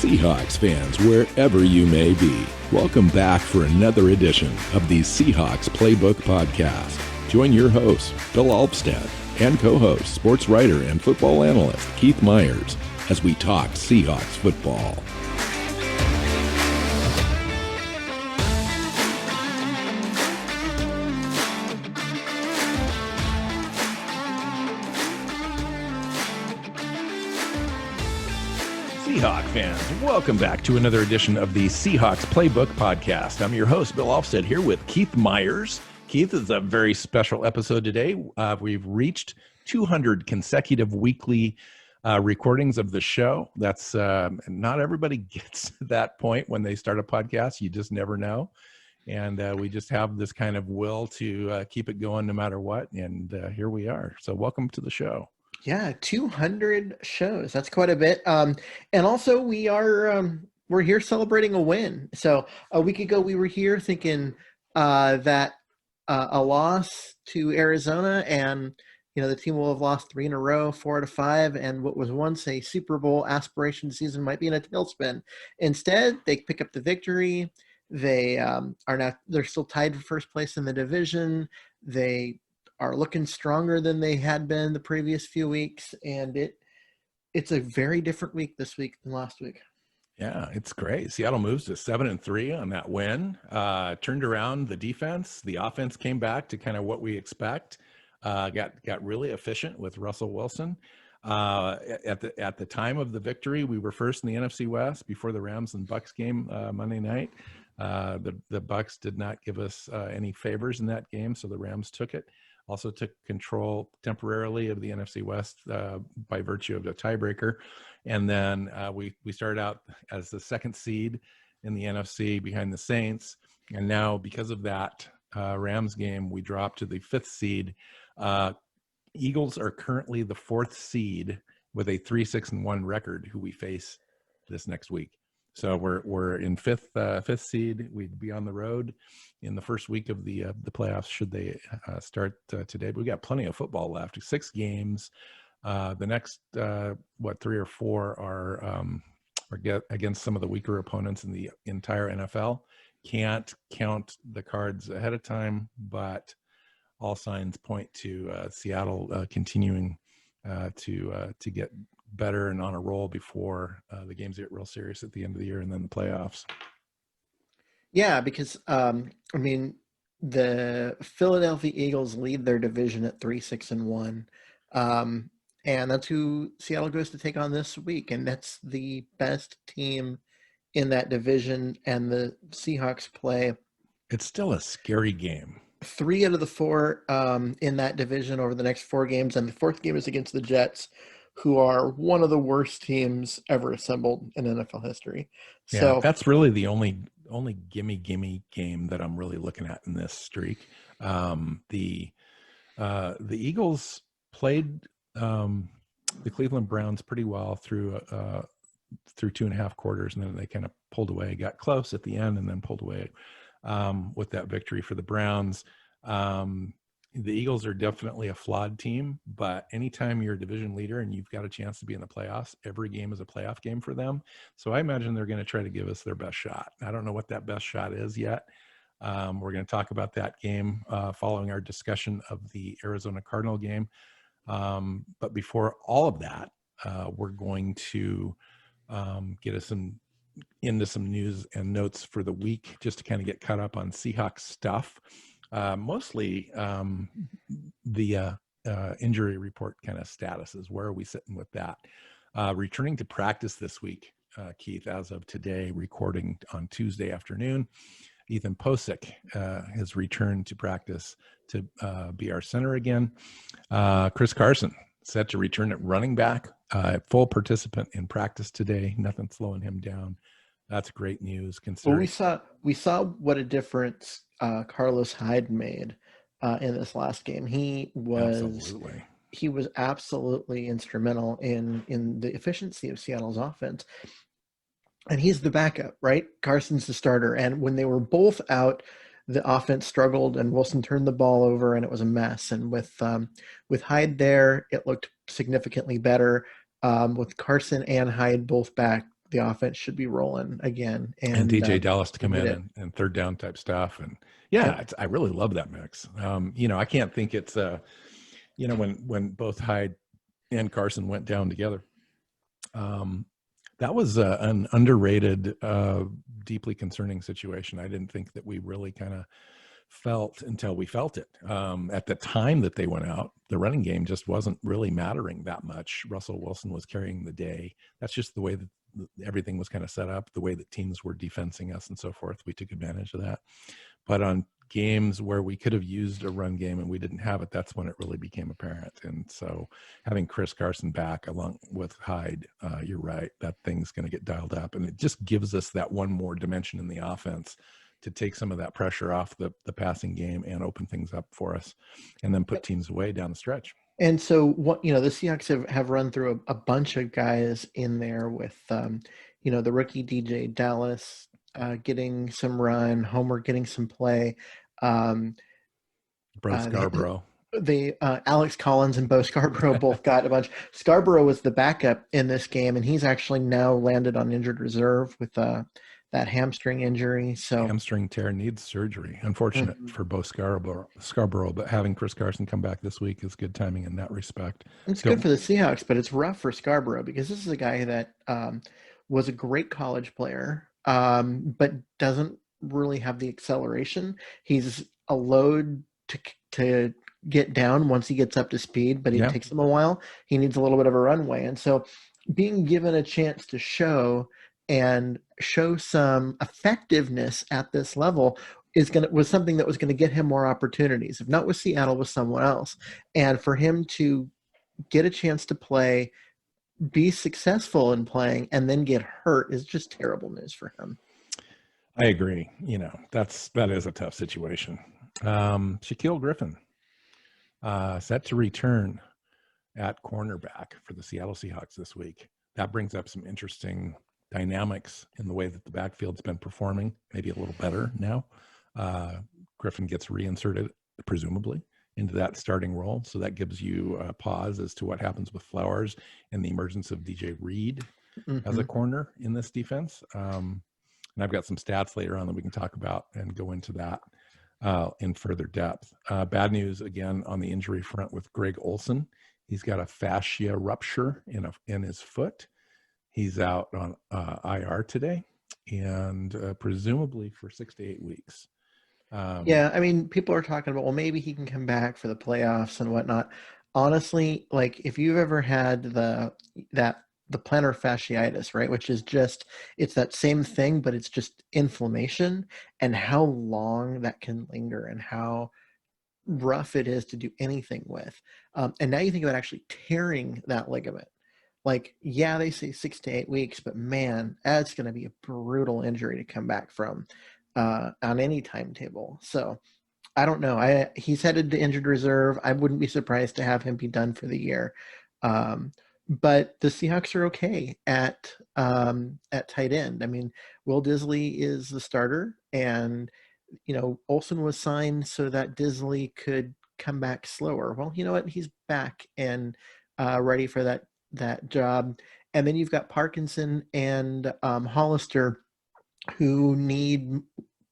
Seahawks fans, wherever you may be, welcome back for another edition of the Seahawks Playbook Podcast. Join your host, Bill Alvstad, and co-host, sports writer and football analyst Keith Myers, as we talk Seahawks football. Seahawks fans, welcome back to another edition of the Seahawks Playbook Podcast. I'm your host, Bill Alvstad, here with Keith Myers. Keith, is a very special episode today. We've reached 200 consecutive weekly recordings of the show. That's not everybody gets to that point when they start a podcast. You just never know. And we just have this kind of will to keep it going no matter what. And here we are. So welcome to the show. Yeah, 200 shows. That's quite a bit. And also we're here celebrating a win. So a week ago we were here thinking that a loss to Arizona, and the team will have lost 3 in a row, 4 out of 5, and what was once a Super Bowl aspiration season might be in a tailspin. Instead, they pick up the victory. They're still tied for first place in the division. They are looking stronger than they had been the previous few weeks, and it's a very different week this week than last week. Yeah, it's great. Seattle moves to 7-3 on that win. Turned around the defense. The offense came back to kind of what we expect. Got really efficient with Russell Wilson. At the time of the victory, we were first in the NFC West before the Rams and Bucs game Monday night. The Bucs did not give us any favors in that game, so the Rams took it. Also took control temporarily of the NFC West by virtue of the tiebreaker. And then we started out as the second seed in the NFC behind the Saints. And now because of that Rams game, we dropped to the 5th seed. Eagles are currently the 4th seed with a 3-6-1 record, who we face this next week. So we're in 5th seed. We'd be on the road in the first week of the playoffs should they start today. But we got plenty of football left. 6 games. The next 3 or 4 are against some of the weaker opponents in the entire NFL. Can't count the cards ahead of time, but all signs point to Seattle continuing to get better and on a roll before the games get real serious at the end of the year and then the playoffs. Yeah, because the Philadelphia Eagles lead their division at 3-6-1, and that's who Seattle goes to take on this week, and that's the best team in that division. And the Seahawks play. It's still a scary game. 3 out of the 4 in that division over the next 4 games, and the 4th game is against the Jets, who are one of the worst teams ever assembled in NFL history. Yeah, so that's really the only gimme game that I'm really looking at in this streak. The Eagles played the Cleveland Browns pretty well through 2.5 quarters, and then they kind of pulled away, got close at the end, and then pulled away with that victory for the Browns. The Eagles are definitely a flawed team, but anytime you're a division leader and you've got a chance to be in the playoffs, every game is a playoff game for them. So I imagine they're going to try to give us their best shot. I don't know what that best shot is yet. We're going to talk about that game following our discussion of the Arizona Cardinal game. But before all of that, we're going to get us into some news and notes for the week, just to kind of get caught up on Seahawks stuff. Mostly the injury report kind of statuses. Where are we sitting with that? Returning to practice this week, Keith, as of today, recording on Tuesday afternoon, Ethan Posick has returned to practice to be our center again. Chris Carson set to return at running back, full participant in practice today. Nothing slowing him down. That's great news. Considering we saw what a difference Carlos Hyde made in this last game. He was absolutely instrumental in the efficiency of Seattle's offense. And he's the backup, right? Carson's the starter. And when they were both out, the offense struggled and Wilson turned the ball over and it was a mess. And with Hyde there, it looked significantly better. With Carson and Hyde both back, the offense should be rolling again. And DJ Dallas to come did in and third down type stuff. And Yep. I really love that mix. I can't think it's when both Hyde and Carson went down together, that was an underrated, deeply concerning situation. I didn't think that we really kind of felt until we felt it. At the time that they went out, the running game just wasn't really mattering that much. Russell Wilson was carrying the day. That's just the way that everything was kind of set up, the way that teams were defensing us and so forth. We took advantage of that. But on games where we could have used a run game and we didn't have it, that's when it really became apparent. And so having Chris Carson back along with Hyde, you're right, that thing's going to get dialed up. And it just gives us that one more dimension in the offense to take some of that pressure off the passing game and open things up for us and then put teams away down the stretch. And so what, the Seahawks have run through a bunch of guys in there with, the rookie DJ Dallas getting some run, Homer getting some play. Bro Scarborough. Alex Collins and Bo Scarborough both got a bunch. Scarborough was the backup in this game, and he's actually now landed on injured reserve with that hamstring injury. So hamstring tear, needs surgery. Unfortunate for Bo Scarborough, but having Chris Carson come back this week is good timing in that respect. It's good for the Seahawks, but it's rough for Scarborough because this is a guy that was a great college player, but doesn't really have the acceleration. He's a load to get down once he gets up to speed, but it takes him a while. He needs a little bit of a runway. And so being given a chance to show some effectiveness at this level was something that was going to get him more opportunities, if not with Seattle, with someone else. And for him to get a chance to play, be successful in playing, and then get hurt is just terrible news for him. I agree. That is a tough situation. Shaquille Griffin set to return at cornerback for the Seattle Seahawks this week. That brings up some interesting dynamics in the way that the backfield's been performing, maybe a little better now. Griffin gets reinserted, presumably, into that starting role. So that gives you a pause as to what happens with Flowers and the emergence of DJ Reed as a corner in this defense. And I've got some stats later on that we can talk about and go into that in further depth. Bad news again on the injury front with Greg Olsen. He's got a fascia rupture in his foot. He's out on IR today and presumably for 6 to 8 weeks. People are talking about, well, maybe he can come back for the playoffs and whatnot. Honestly, like if you've ever had the plantar fasciitis, right, which is it's that same thing, but it's just inflammation, and how long that can linger and how rough it is to do anything with. And now you think about actually tearing that ligament. Like, they say 6 to 8 weeks, but man, that's going to be a brutal injury to come back from on any timetable. So I don't know. He's headed to injured reserve. I wouldn't be surprised to have him be done for the year. But the Seahawks are okay at tight end. I mean, Will Disley is the starter, and Olsen was signed so that Disley could come back slower. Well, you know what? He's back and ready for that job. And then you've got Parkinson and Hollister who need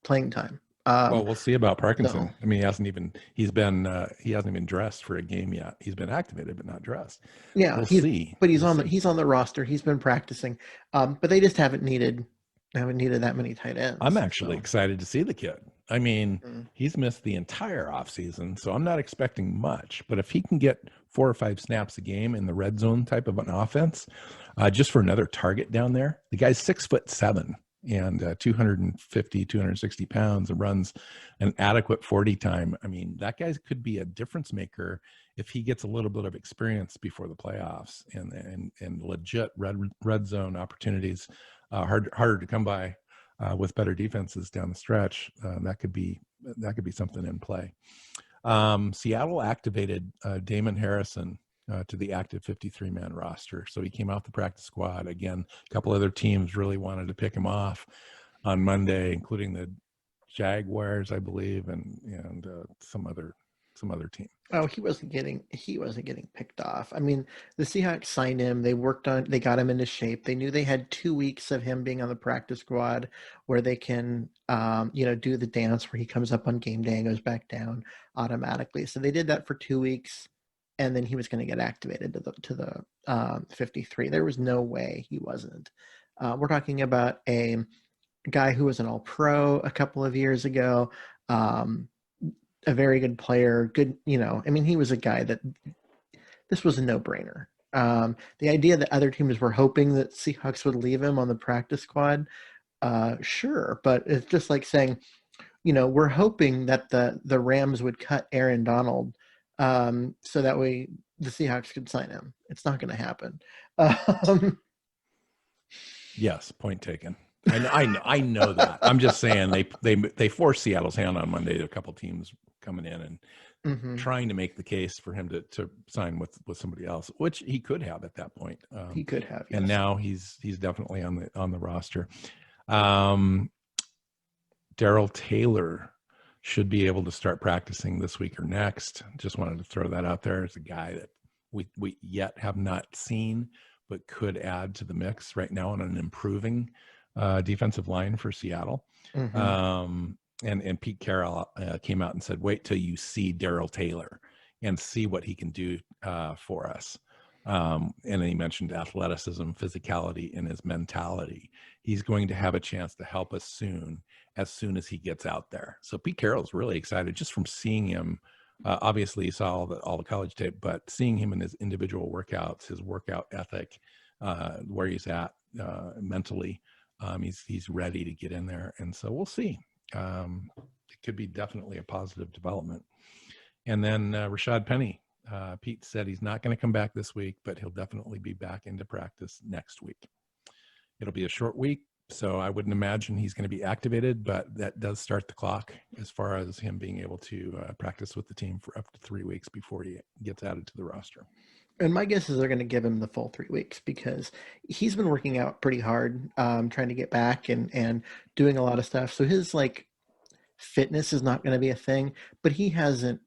playing time. Well, we'll see about Parkinson. I mean, he hasn't even dressed for a game yet. He's been activated, but not dressed. Yeah, we'll see. But he's on the roster. He's been practicing. But they just haven't needed that many tight ends. I'm actually excited to see the kid. I mean, he's missed the entire offseason, so I'm not expecting much. But if he can get 4 or 5 snaps a game in the red zone type of an offense, just for another target down there, the guy's 6'7" and 250, 260 pounds and runs an adequate 40 time. I mean, that guy could be a difference maker if he gets a little bit of experience before the playoffs and legit red zone opportunities, harder to come by with better defenses down the stretch. That could be something in play. Seattle activated Damon Harrison to the active 53-man roster. So he came off the practice squad. Again, a couple other teams really wanted to pick him off on Monday, including the Jaguars, I believe, and some other some other team. Oh, he wasn't getting picked off. I mean, the Seahawks signed him. They got him into shape. They knew they had 2 weeks of him being on the practice squad where they can, do the dance where he comes up on game day and goes back down automatically. So they did that for 2 weeks, and then he was going to get activated to the 53. There was no way he wasn't. We're talking about a guy who was an All-Pro a couple of years ago. A very good player, good, I mean, he was a guy that this was a no-brainer. The idea that other teams were hoping that Seahawks would leave him on the practice squad, sure, but it's just like saying, we're hoping that the Rams would cut Aaron Donald so that way the Seahawks could sign him. It's not going to happen. Yes, point taken. I know that. I'm just saying they forced Seattle's hand on Monday to a couple teams coming in and trying to make the case for him to sign with somebody else, which he could have at that point. He could have, yes. And now he's definitely on the roster. Daryl Taylor should be able to start practicing this week or next. Just wanted to throw that out there as a guy that we yet have not seen, but could add to the mix right now on an improving defensive line for Seattle. And Pete Carroll came out and said, wait till you see Daryl Taylor and see what he can do for us. And then he mentioned athleticism, physicality, and his mentality. He's going to have a chance to help us as soon as he gets out there. So Pete Carroll's really excited just from seeing him. Obviously, he saw all the college tape, but seeing him in his individual workouts, his workout ethic, where he's at mentally, he's ready to get in there. And so we'll see. It could be definitely a positive development. And then Rashad Penny, Pete said he's not going to come back this week, but he'll definitely be back into practice next week. It'll be a short week, so I wouldn't imagine he's going to be activated, but that does start the clock as far as him being able to practice with the team for up to 3 weeks before he gets added to the roster. And my guess is they're going to give him the full 3 weeks because he's been working out pretty hard, trying to get back and doing a lot of stuff. So his fitness is not going to be a thing, but he hasn't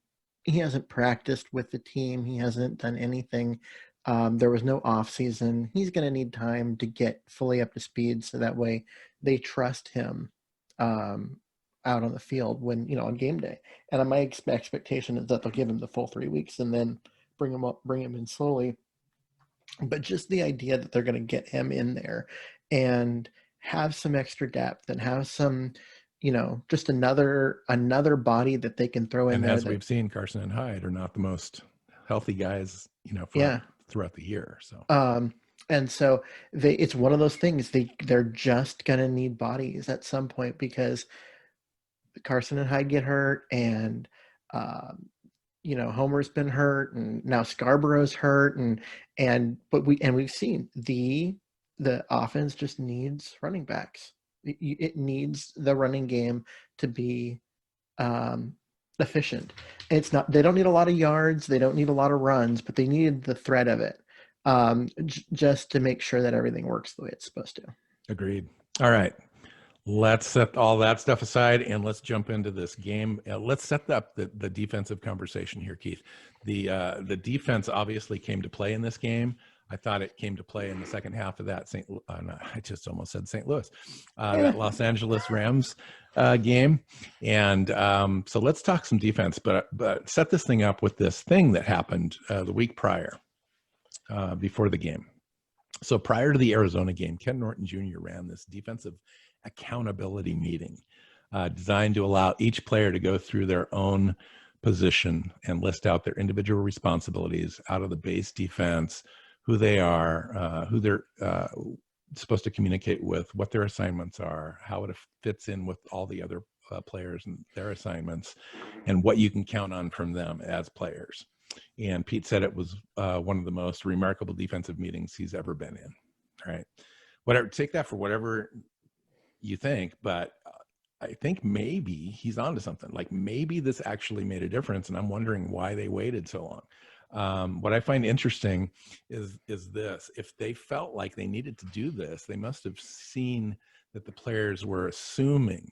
practiced with the team. He hasn't done anything. There was no off season. He's going to need time to get fully up to speed. So that way they trust him out on the field when, on game day. And my expectation is that they'll give him the full 3 weeks and then bring him in slowly. But just the idea that they're going to get him in there and have some extra depth and have some, just another body that they can throw in and there. As we've seen, Carson and Hyde are not the most healthy guys, throughout the year. So, and so it's one of those things they're just going to need bodies at some point because Carson and Hyde get hurt and, Homer's been hurt and now Scarborough's hurt but we've seen the offense just needs running backs. It needs the running game to be efficient. They don't need a lot of yards. They don't need a lot of runs, but they need the threat of it just to make sure that everything works the way it's supposed to. Agreed. All right. Let's set all that stuff aside and let's jump into this game. Let's set up the defensive conversation here, Keith. The defense obviously came to play in this game. I thought it came to play in the second half of that I just almost said St. Louis, that Los Angeles Rams game. And so let's talk some defense, but set this thing up with this thing that happened the week prior before the game. So prior to the Arizona game, Ken Norton Jr. ran this defensive accountability meeting designed to allow each player to go through their own position and list out their individual responsibilities out of the base defense, who they are, who they're supposed to communicate with, what their assignments are, how it fits in with all the other players and their assignments, and what you can count on from them as players. And Pete said it was one of the most remarkable defensive meetings he's ever been in. All right. Whatever, take that for whatever you think, but I think maybe he's onto something. Like maybe this actually made a difference, and I'm wondering why they waited so long. What I find interesting is this: if they felt like they needed to do this, they must have seen that the players were assuming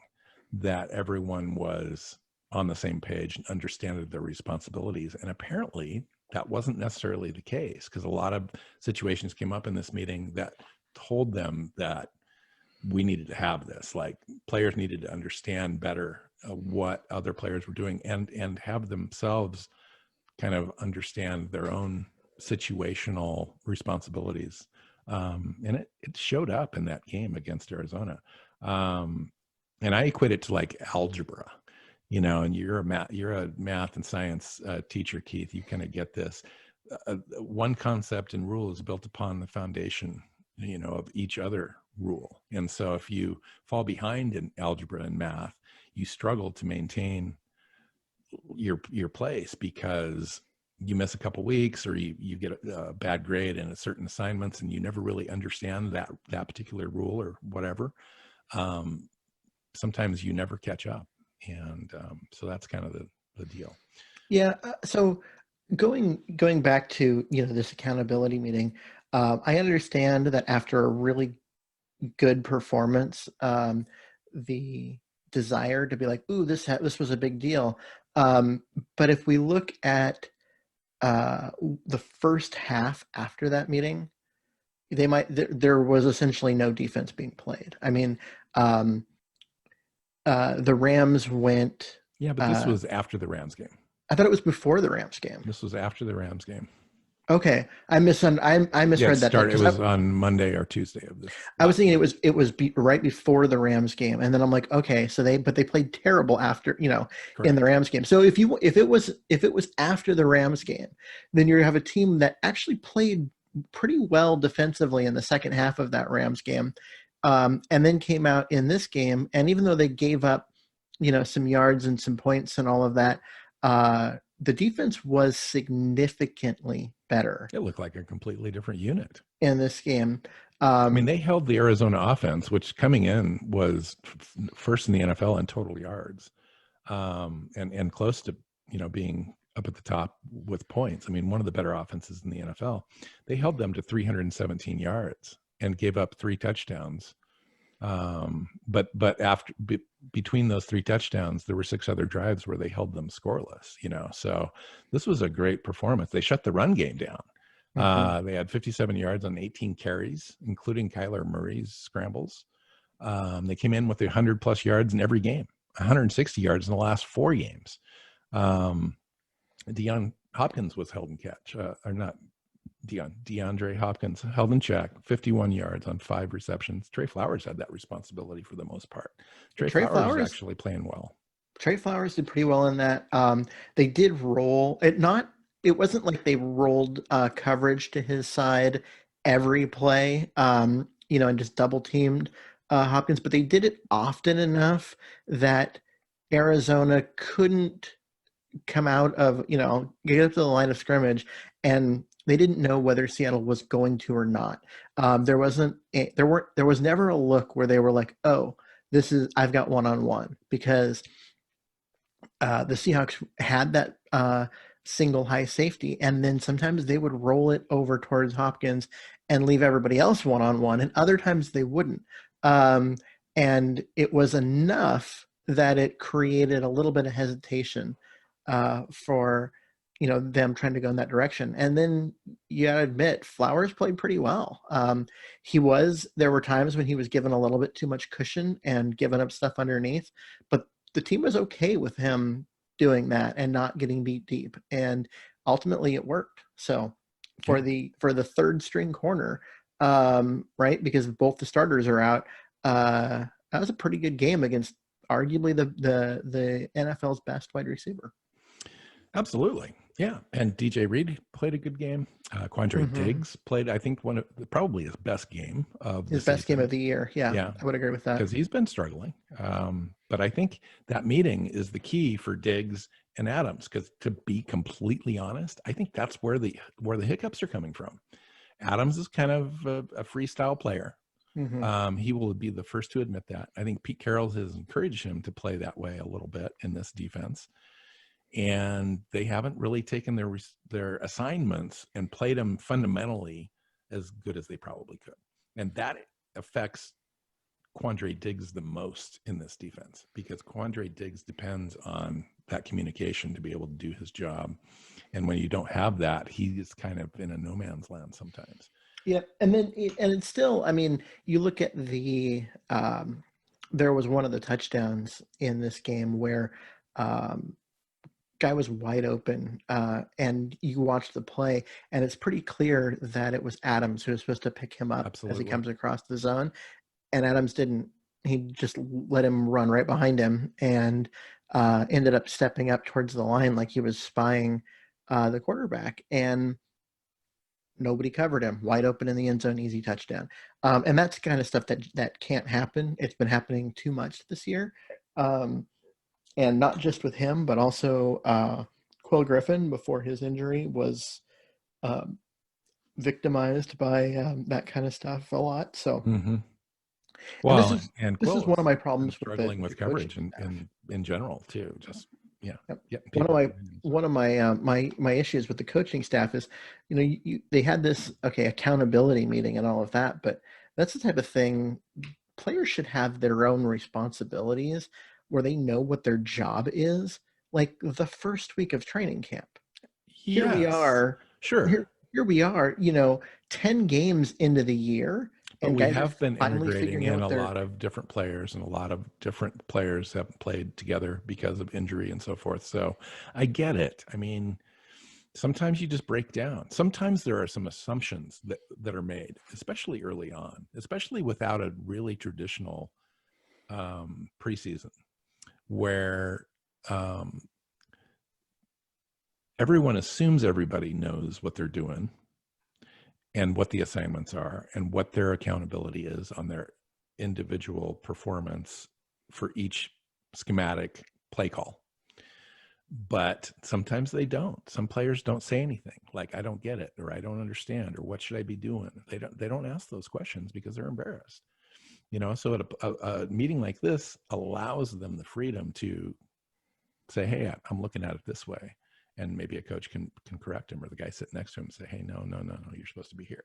that everyone was on the same page and understood their responsibilities. And apparently that wasn't necessarily the case, because a lot of situations came up in this meeting that told them that we needed to have this, like players needed to understand better what other players were doing, and have themselves kind of understand their own situational responsibilities. And it showed up in that game against Arizona. And I equate it to like algebra, and you're a math and science teacher, Keith. You kind of get this. One concept and rule is built upon the foundation, of each other rule. And so if you fall behind in algebra and math, you struggle to maintain your place, because you miss a couple weeks, or you get a bad grade in a certain assignments, and you never really understand that particular rule or whatever. Sometimes you never catch up. And so that's kind of the deal. Yeah. So going back to, this accountability meeting, I understand that after a really good performance, the desire to be like, ooh, this was a big deal. But if we look at the first half after that meeting, there was essentially no defense being played. I mean, the Rams went. Yeah, but this was after the Rams game. I thought it was before the Rams game. This was after the Rams game. Okay, I misread that. It was on Monday or Tuesday of this. I was thinking it was right before the Rams game, and then I'm like, okay, so they played terrible after, Correct. in the Rams game. So if it was after the Rams game, then you have a team that actually played pretty well defensively in the second half of that Rams game, and then came out in this game, and even though they gave up, some yards and some points and all of that, the defense was significantly better. It looked like a completely different unit in this game. I mean, they held the Arizona offense, which coming in was first in the NFL in total yards, and close to being up at the top with points. I mean, one of the better offenses in the NFL. They held them to 317 yards and gave up 3 touchdowns. But between those 3 touchdowns, there were 6 other drives where they held them scoreless, so this was a great performance. They shut the run game down. Mm-hmm. They had 57 yards on 18 carries, including Kyler Murray's scrambles. They came in with 100 plus yards in every game, 160 yards in the last 4 games. Deion Hopkins was held in catch, or not DeAndre Hopkins held in check, 51 yards on 5 receptions. Trey Flowers had that responsibility for the most part. Trey Flowers was actually playing well. Trey Flowers did pretty well in that. They did roll it. It wasn't like they rolled coverage to his side every play, and just double teamed Hopkins, but they did it often enough that Arizona couldn't come out of, get up to the line of scrimmage, and they didn't know whether Seattle was going to or not. There was never a look where they were like, oh, I've got one-on-one, because the Seahawks had that single high safety, and then sometimes they would roll it over towards Hopkins and leave everybody else one-on-one, and other times they wouldn't. And it was enough that it created a little bit of hesitation for them trying to go in that direction. And then you gotta admit, Flowers played pretty well. There were times when he was given a little bit too much cushion and giving up stuff underneath, but the team was okay with him doing that and not getting beat deep. And ultimately it worked. So for the third string corner, right, because both the starters are out, that was a pretty good game against arguably the NFL's best wide receiver. Absolutely. Yeah. And DJ Reed played a good game. Quandre Diggs played, I think, probably his best game of his best game of the year. Yeah, I would agree with that. Because he's been struggling. But I think that meeting is the key for Diggs and Adams, because to be completely honest, I think that's where the hiccups are coming from. Adams is kind of a freestyle player. Mm-hmm. He will be the first to admit that. I think Pete Carroll has encouraged him to play that way a little bit in this defense. And they haven't really taken their assignments and played them fundamentally as good as they probably could. And that affects Quandre Diggs the most in this defense, because Quandre Diggs depends on that communication to be able to do his job. And when you don't have that, he's kind of in a no man's land sometimes. Yeah, and it's still. I mean, you look at the. There was one of the touchdowns in this game where guy was wide open, and you watch the play, and it's pretty clear that it was Adams who was supposed to pick him up Absolutely. as he comes across the zone, and Adams didn't. He just let him run right behind him, and ended up stepping up towards the line like he was spying the quarterback, and nobody covered him. Wide open in the end zone, easy touchdown. And that's the kind of stuff that can't happen. It's been happening too much this year. And not just with him, but also Quill Griffin, before his injury, was victimized by that kind of stuff a lot. So, well, and this is one of my problems struggling with coverage in general too. Just one of my issues with the coaching staff is, they had this accountability meeting and all of that, but that's the type of thing players should have their own responsibilities where they know what their job is. Like the first week of training camp, here we are. Sure. Here we are. 10 games into the year. But we have been integrating in a lot of different players, and a lot of different players have played together because of injury and so forth. So I get it. I mean, sometimes you just break down. Sometimes there are some assumptions that are made, especially early on, especially without a really traditional preseason, where everyone assumes everybody knows what they're doing and what the assignments are and what their accountability is on their individual performance for each schematic play call. But sometimes they don't. Some players don't say anything like, I don't get it, or I don't understand, or what should I be doing? They don't ask those questions because they're embarrassed. So at a meeting like this allows them the freedom to say, hey, I'm looking at it this way. And maybe a coach can correct him, or the guy sitting next to him say, hey, no, you're supposed to be here.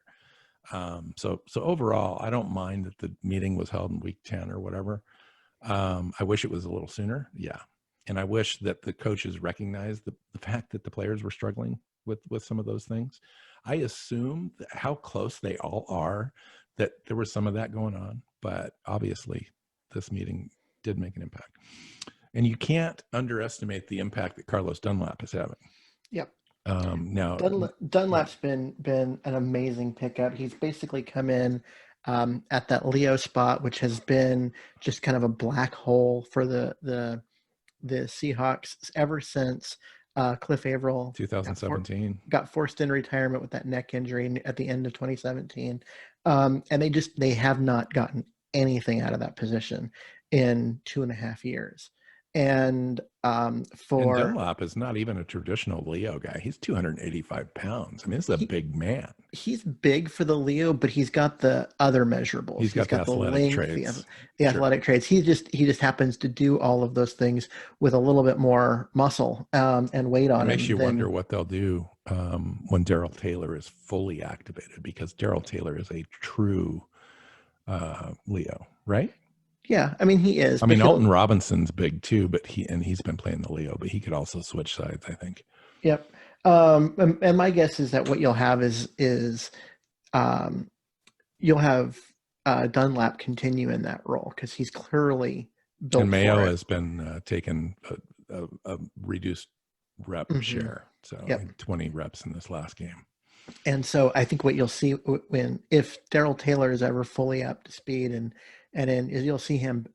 So overall, I don't mind that the meeting was held in week 10 or whatever. I wish it was a little sooner. Yeah. And I wish that the coaches recognized the fact that the players were struggling with some of those things. I assume how close they all are, that there was some of that going on, but obviously this meeting did make an impact. And you can't underestimate the impact that Carlos Dunlap is having. Yep. Now Dunlap's been an amazing pickup. He's basically come in at that Leo spot, which has been just kind of a black hole for the Seahawks ever since Cliff Averill 2017 got forced into retirement with that neck injury at the end of 2017. And they have not gotten anything out of that position in 2.5 years. And Dunlap is not even a traditional Leo guy. He's 285 pounds. I mean, this is a big man. He's big for the Leo, but he's got the other measurables. He's got the athletic traits. The athletic traits. He just happens to do all of those things with a little bit more muscle and weight on him. It makes you wonder what they'll do when Darrell Taylor is fully activated, because Darrell Taylor is a true Leo, right? Yeah, I mean, he is. I mean, Alton Robinson's big too, but he's been playing the Leo, but he could also switch sides, I think. Yep. And my guess is that what you'll have is you'll have Dunlap continue in that role, because he's clearly built. And Mayo has been taking a reduced rep share, so 20 reps in this last game. And so I think what you'll see if Darrell Taylor is ever fully up to speed and then you'll see him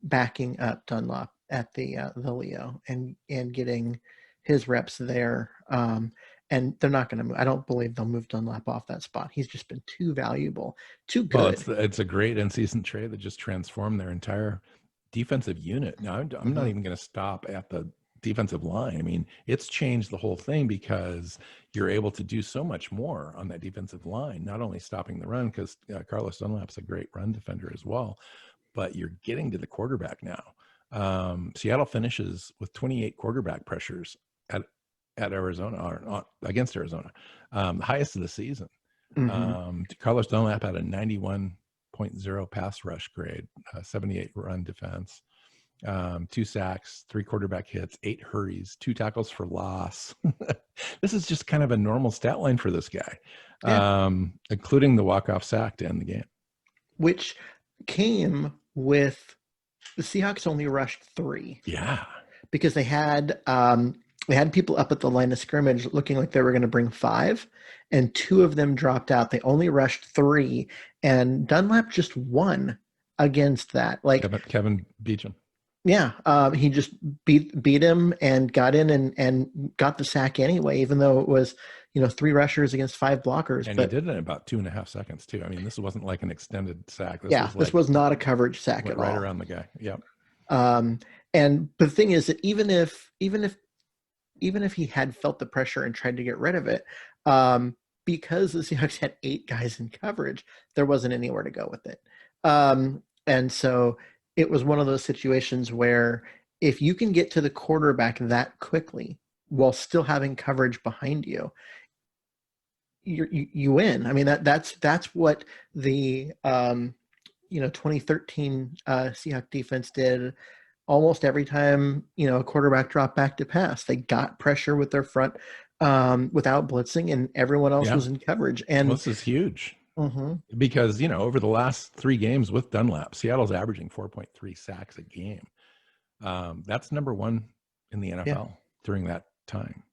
backing up Dunlap at the Leo and getting his reps there. And they're not going to move. I don't believe they'll move Dunlap off that spot. He's just been too valuable, too good. Well, it's a great in-season trade that just transformed their entire defensive unit. Now, I'm not even going to stop at the defensive line. I mean, it's changed the whole thing, because you're able to do so much more on that defensive line, not only stopping the run, because Carlos Dunlap's a great run defender as well, but you're getting to the quarterback now. Seattle finishes with 28 quarterback pressures at Arizona, or against Arizona, the highest of the season. Carlos Dunlap had a 91.0 pass rush grade, 78 run defense. 2 sacks, 3 quarterback hits, 8 hurries, 2 tackles for loss. This is just kind of a normal stat line for this guy, including the walk-off sack to end the game. Which came with the Seahawks only rushed 3. Yeah. Because they had people up at the line of scrimmage looking like they were going to bring 5, and 2 of them dropped out. They only rushed 3, and Dunlap just won against that. Like Kevin Beecham. Yeah, he just beat him and got in and got the sack anyway, even though it was 3 rushers against 5 blockers. And he did it in about 2.5 seconds too. I mean, this wasn't like an extended sack. This was not a coverage sack at all. Right around the guy. Yep. And the thing is that even if he had felt the pressure and tried to get rid of it, because the Seahawks had 8 guys in coverage, there wasn't anywhere to go with it. And so it was one of those situations where if you can get to the quarterback that quickly while still having coverage behind you, you win. I mean, that's what the 2013 Seahawks defense did almost every time a quarterback dropped back to pass. They got pressure with their front without blitzing, and everyone else was in coverage. And this is huge. Because over the last 3 games with Dunlap, Seattle's averaging 4.3 sacks a game. That's number 1 in the NFL during that time.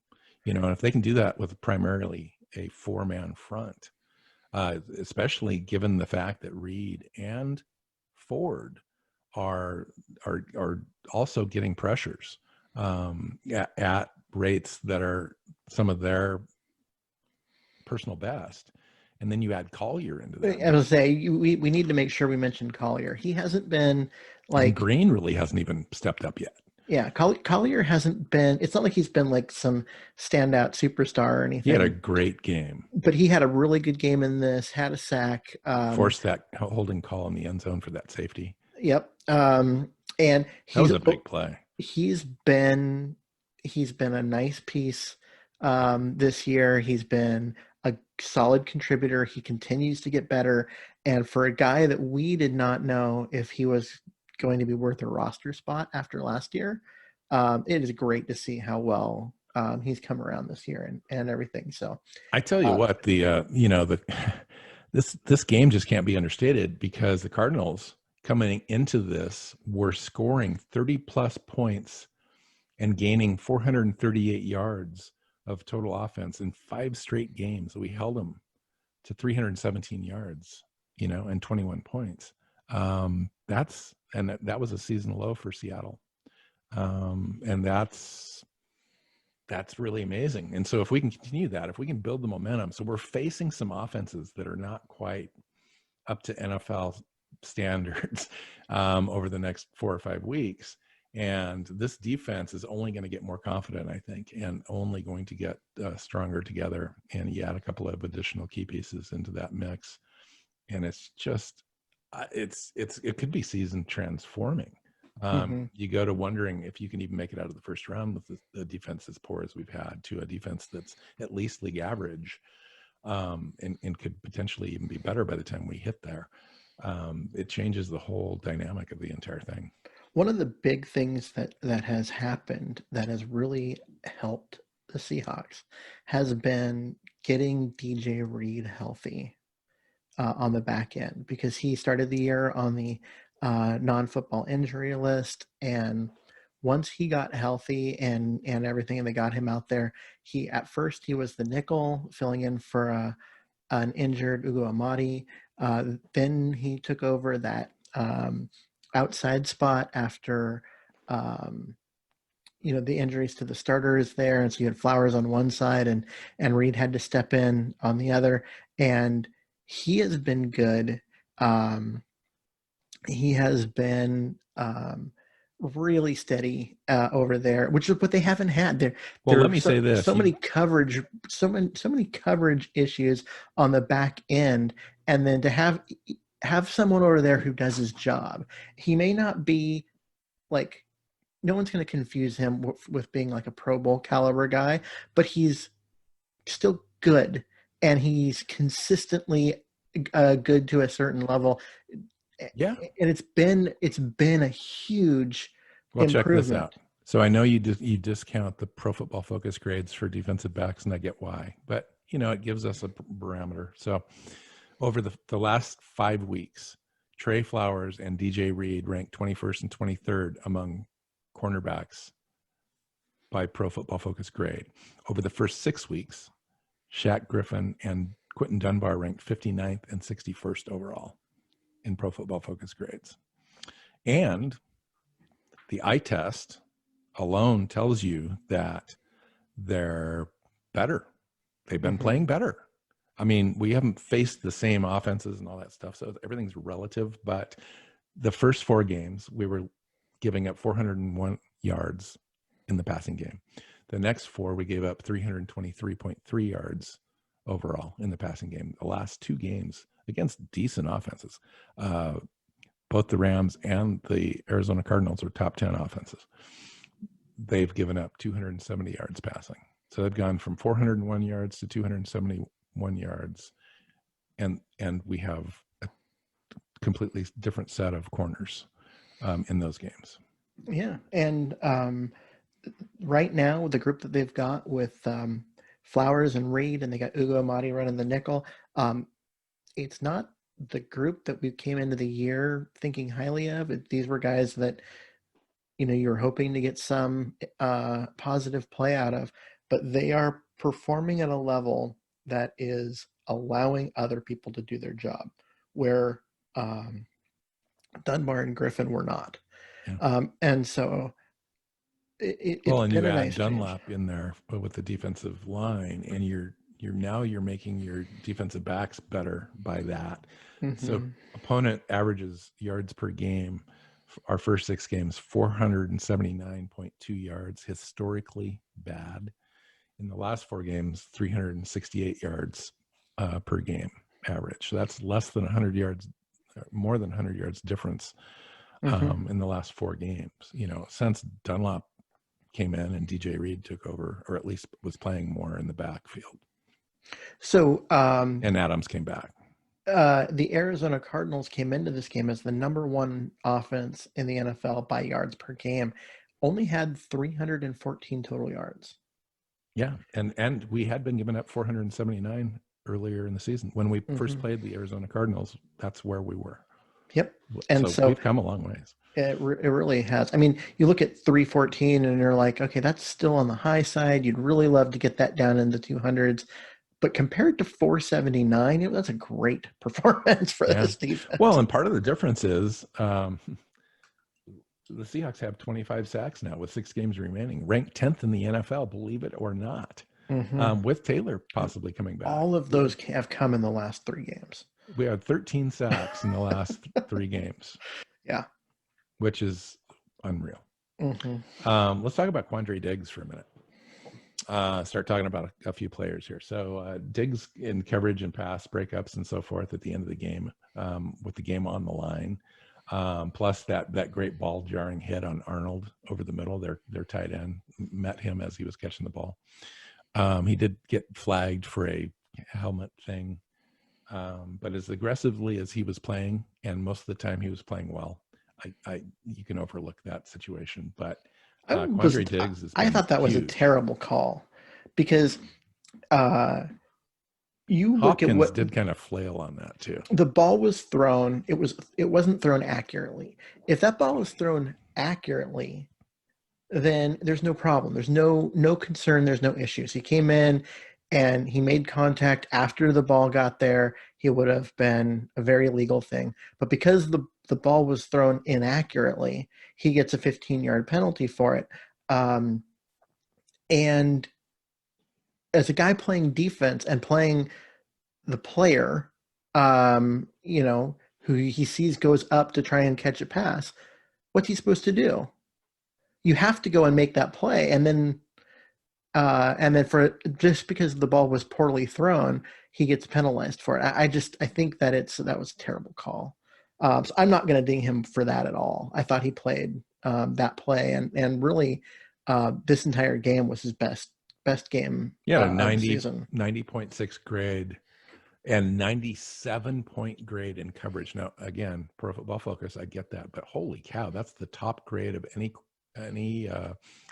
And if they can do that with primarily a 4-man front, especially given the fact that Reed and Ford are also getting pressures at rates that are some of their personal best. And then you add Collier into that. I was say we need to make sure we mention Collier. He hasn't been like, and Green really hasn't even stepped up yet. Yeah, Collier hasn't been. It's not like he's been like some standout superstar or anything. He had a great game, but he had a really good game in this. Had a sack, forced that holding call in the end zone for that safety. Yep, and that was a big play. He's been a nice piece this year. He's been a solid contributor. He continues to get better. And for a guy that we did not know if he was going to be worth a roster spot after last year, it is great to see how well he's come around this year and everything. So I tell you what, this game just can't be understated, because the Cardinals coming into this were scoring 30 plus points and gaining 438 yards of total offense in 5 straight games. We held them to 317 yards, and 21 points. That was a season low for Seattle. And that's really amazing. And so if we can continue that, if we can build the momentum, so we're facing some offenses that are not quite up to NFL standards over the next 4 or 5 weeks. And this defense is only going to get more confident, I think, and only going to get stronger together. And you add a couple of additional key pieces into that mix, and it's just, it could be season transforming. You go to wondering if you can even make it out of the first round with the defense as poor as we've had, to a defense that's at least league average, and could potentially even be better by the time we hit there. It changes the whole dynamic of the entire thing. One of the big things that has happened that has really helped the Seahawks has been getting DJ Reed healthy on the back end, because he started the year on the non-football injury list, and once he got healthy and everything, and they got him out there, at first he was the nickel filling in for an injured Ugo Amadi. Then he took over that outside spot after the injuries to the starters there, and so you had Flowers on one side and Reed had to step in on the other, and he has been good. He has been really steady over there, which is what they haven't had. Let me say this: so many coverage issues on the back end, and then to have someone over there who does his job. He may not be like, no one's going to confuse him with being like a Pro Bowl caliber guy, but he's still good, and he's consistently good to a certain level. Yeah. And it's been a huge Well, check this improvement. out. So I know you discount the Pro Football Focus grades for defensive backs, and I get why. But it gives us a parameter. So over the last 5 weeks, Trey Flowers and DJ Reed ranked 21st and 23rd among cornerbacks by Pro Football Focus grade. Over the first 6 weeks, Shaq Griffin and Quentin Dunbar ranked 59th and 61st overall in Pro Football Focus grades. And the eye test alone tells you that they're better. They've been playing better. I mean, we haven't faced the same offenses and all that stuff, so everything's relative. But the first 4 games, we were giving up 401 yards in the passing game. The next 4, we gave up 323.3 yards overall in the passing game. The last 2 games against decent offenses, both the Rams and the Arizona Cardinals are top 10 offenses. They've given up 270 yards passing. So they've gone from 401 yards to 271 yards. And we have a completely different set of corners in those games. Yeah. And right now, the group that they've got with Flowers and Reed, and they got Ugo Amadi running the nickel, it's not the group that we came into the year thinking highly of. These were guys that, you're hoping to get some positive play out of, but they are performing at a level that is allowing other people to do their job, where Dunbar and Griffin were not. Yeah. And so it's and been you a add nice Dunlap change. in there with the defensive line, and you're making your defensive backs better by that. So opponent averages yards per game. Our first 6 games, 479.2 yards, historically bad. In the last 4 games, 368 yards per game average. So that's less than 100 yards, more than 100 yards difference in the last 4 games. Since Dunlap came in and DJ Reed took over, or at least was playing more in the backfield. So and Adams came back. The Arizona Cardinals came into this game as the number 1 offense in the NFL by yards per game, only had 314 total yards. Yeah, and we had been giving up 479 earlier in the season. When we first played the Arizona Cardinals, that's where we were. Yep. And so we've come a long ways. It really has. I mean, you look at 314 and you're like, okay, that's still on the high side. You'd really love to get that down in the 200s. But compared to 479, that's a great performance for this defense. Well, and part of the difference is the Seahawks have 25 sacks now with 6 games remaining, ranked 10th in the NFL, believe it or not, with Taylor possibly coming back. All of those have come in the last 3 games. We had 13 sacks in the last 3 games. Yeah. Which is unreal. Let's talk about Quandre Diggs for a minute. Start talking about a few players here. So Diggs in coverage and pass breakups and so forth at the end of the game, with the game on the line, plus that great ball jarring hit on Arnold over the middle. Their tight end met him as he was catching the ball. He did get flagged for a helmet thing, but as aggressively as he was playing, and most of the time he was playing well, you can overlook that situation. But Quandre Diggs is. I thought that was a terrible call, because you look Hopkins at what did kind of flail on that too. The ball was thrown. It wasn't thrown accurately. If that ball was thrown accurately, then there's no problem. There's no concern. There's no issues. He came in and he made contact after the ball got there. He would have been a very legal thing. But because the ball was thrown inaccurately, he gets a 15-yard penalty for it. And as a guy playing defense and playing the player, who he sees goes up to try and catch a pass, what's he supposed to do? You have to go and make that play. And then for just because the ball was poorly thrown, he gets penalized for it. I think that was a terrible call. So I'm not going to ding him for that at all. I thought he played that play, and really this entire game was his best game. Yeah, of the season. 90.6 grade and 97-point grade in coverage. Now, again, Pro Football Focus, I get that, but holy cow, that's the top grade of any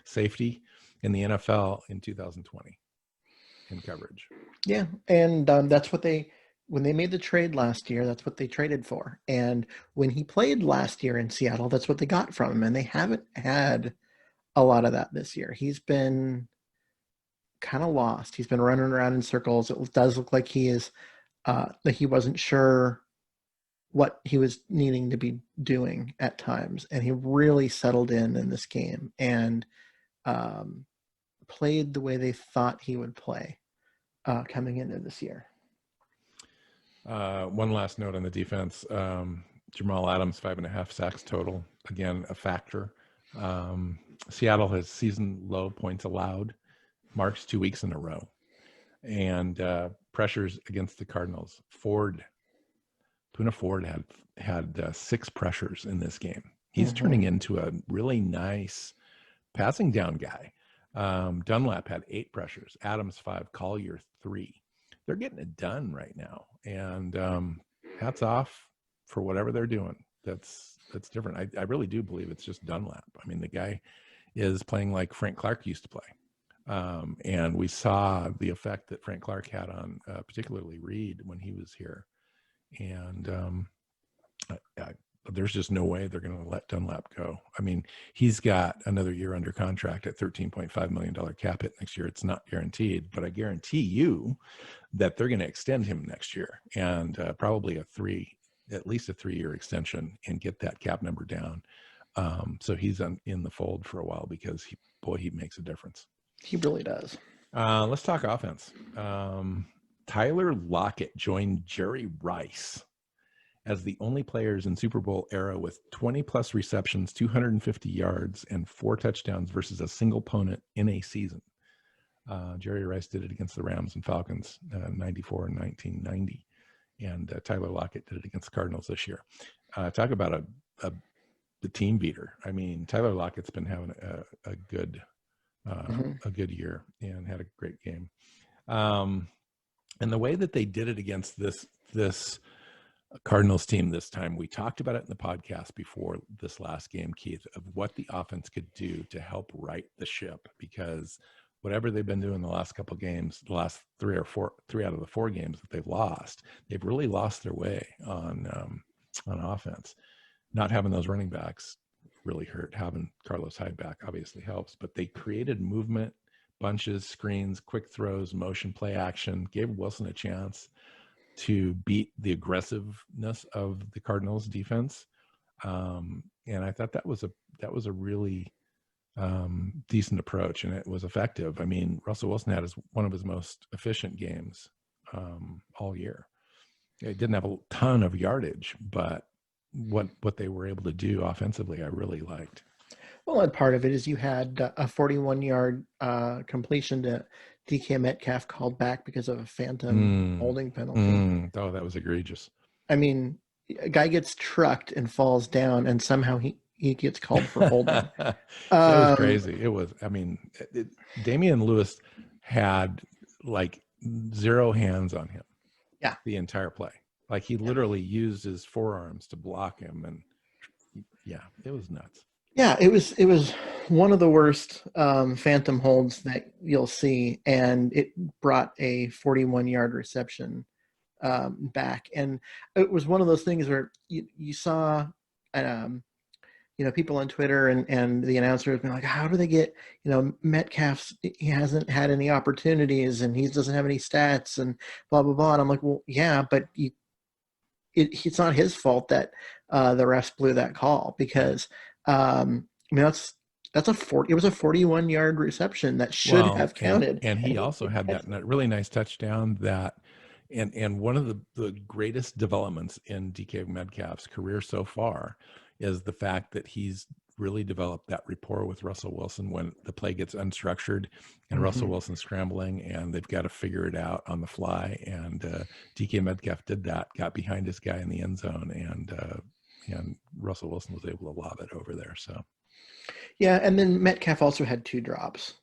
safety in the NFL in 2020 in coverage. Yeah, and that's what when they made the trade last year, that's what they traded for. And when he played last year in Seattle, that's what they got from him. And they haven't had a lot of that this year. He's been kind of lost. He's been running around in circles. It does look like he is, like he wasn't sure what he was needing to be doing at times. And he really settled in this game and played the way they thought he would play coming into this year. One last note on the defense. Jamal Adams, 5.5 sacks total. Again, a factor. Seattle has season low points allowed, marks 2 weeks in a row. And pressures against the Cardinals. Poona Ford had 6 pressures in this game. He's turning into a really nice passing down guy. Dunlap had 8 pressures, Adams 5, Collier 3. They're getting it done right now, and hats off for whatever they're doing. That's different. I really do believe it's just Dunlap. I mean, the guy is playing like Frank Clark used to play, and we saw the effect that Frank Clark had on particularly Reed when he was here, and there's just no way they're going to let Dunlap go. I mean, he's got another year under contract at $13.5 million cap hit next year. It's not guaranteed, but I guarantee you that they're going to extend him next year, and probably at least a 3-year extension, and get that cap number down. So he's in the fold for a while, because he makes a difference. He really does. Let's talk offense. Tyler Lockett joined Jerry Rice as the only players in Super Bowl era with 20 plus receptions, 250 yards, and 4 touchdowns versus a single opponent in a season. Jerry Rice did it against the Rams and Falcons, 94 and 1990. And Tyler Lockett did it against the Cardinals this year. Talk about the team beater. I mean, Tyler Lockett's been having a good year and had a great game. And the way that they did it against this Cardinals team this time, we talked about it in the podcast before this last game, Keith, of what the offense could do to help right the ship, because whatever they've been doing the last couple of games, the last 3 out of the 4 games that they've lost, they've really lost their way on offense. Not having those running backs really hurt. Having Carlos Hyde back obviously helps, but they created movement, bunches, screens, quick throws, motion, play action, gave Wilson a chance to beat the aggressiveness of the Cardinals defense. And I thought that was a really decent approach, and it was effective. I mean, Russell Wilson had one of his most efficient games all year. It didn't have a ton of yardage, but what they were able to do offensively, I really liked. Well, and part of it is you had a 41-yard completion to DK Metcalf called back because of a phantom holding penalty. Oh, that was egregious. I mean, a guy gets trucked and falls down, and somehow he gets called for holding. That was crazy. It was. I mean, Damian Lewis had like 0 hands on him. Yeah, the entire play. Like he literally used his forearms to block him, and it was nuts. Yeah, it was one of the worst phantom holds that you'll see, and it brought a 41-yard reception back. And it was one of those things where you saw, people on Twitter and the announcers being like, how do they get, Metcalf's, he hasn't had any opportunities and he doesn't have any stats and blah, blah, blah. And I'm like, well, yeah, but it's not his fault that the refs blew that call, because it was a 41-yard reception that should have counted. And he also had that really nice touchdown and one of the greatest developments in DK Metcalf's career so far is the fact that he's really developed that rapport with Russell Wilson when the play gets unstructured and Russell Wilson's scrambling and they've got to figure it out on the fly. And DK Metcalf did that, got behind his guy in the end zone, and Russell Wilson was able to lob it over there. So, yeah, and then Metcalf also had 2 drops.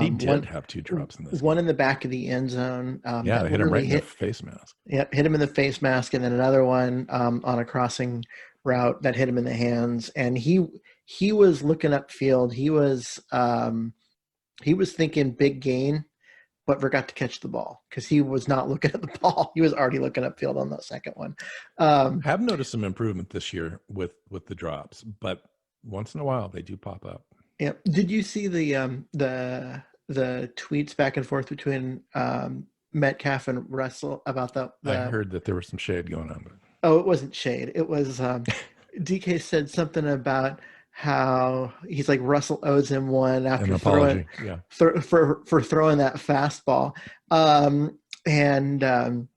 He did have 2 drops in this. One in the back of the end zone. They hit him right in the face mask. Yep, hit him in the face mask, and then another one on a crossing route that hit him in the hands. And he he was looking upfield. He was thinking big gain, but forgot to catch the ball because he was not looking at the ball. He was already looking upfield on that second one. I have noticed some improvement this year with the drops, but once in a while they do pop up. Yeah. Did you see the tweets back and forth between Metcalf and Russell about the I heard that there was some shade going on. Oh, it wasn't shade. It was DK said something about how he's like Russell owes him one after throwing for throwing that fastball. And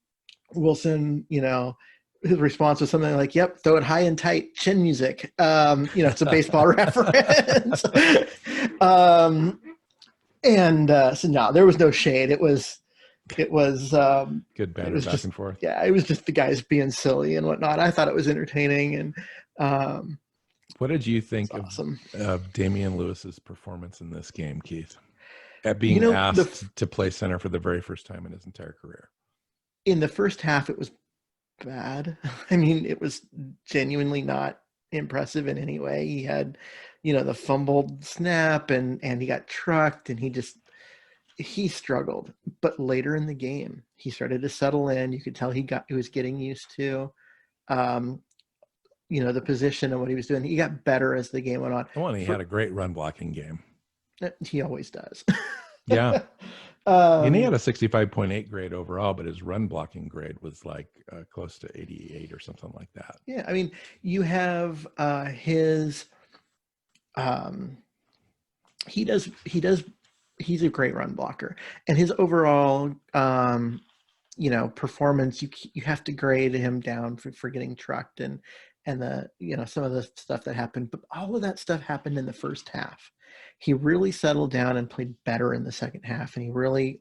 Wilson, his response was something like, "Yep, throw it high and tight, chin music." It's a baseball reference. So no, there was no shade. It was good banter back and forth. Yeah, it was just the guys being silly and whatnot. I thought it was entertaining. And what did you think of Damian Lewis's performance in this game, Keith? At being asked to play center for the very first time in his entire career. In the first half, it was bad. I mean, it was genuinely not impressive in any way. He had, the fumbled snap and he got trucked and he struggled. But later in the game, he started to settle in. You could tell he was getting used to, the position and what he was doing. He got better as the game went on. Well, he had a great run blocking game. He always does. Yeah. And he had a 65.8 grade overall, but his run blocking grade was like close to 88 or something like that. Yeah. I mean, you have he's a great run blocker, and his overall, performance, you have to grade him down for getting trucked and the, some of the stuff that happened, but all of that stuff happened in the first half. He really settled down and played better in the second half. And he really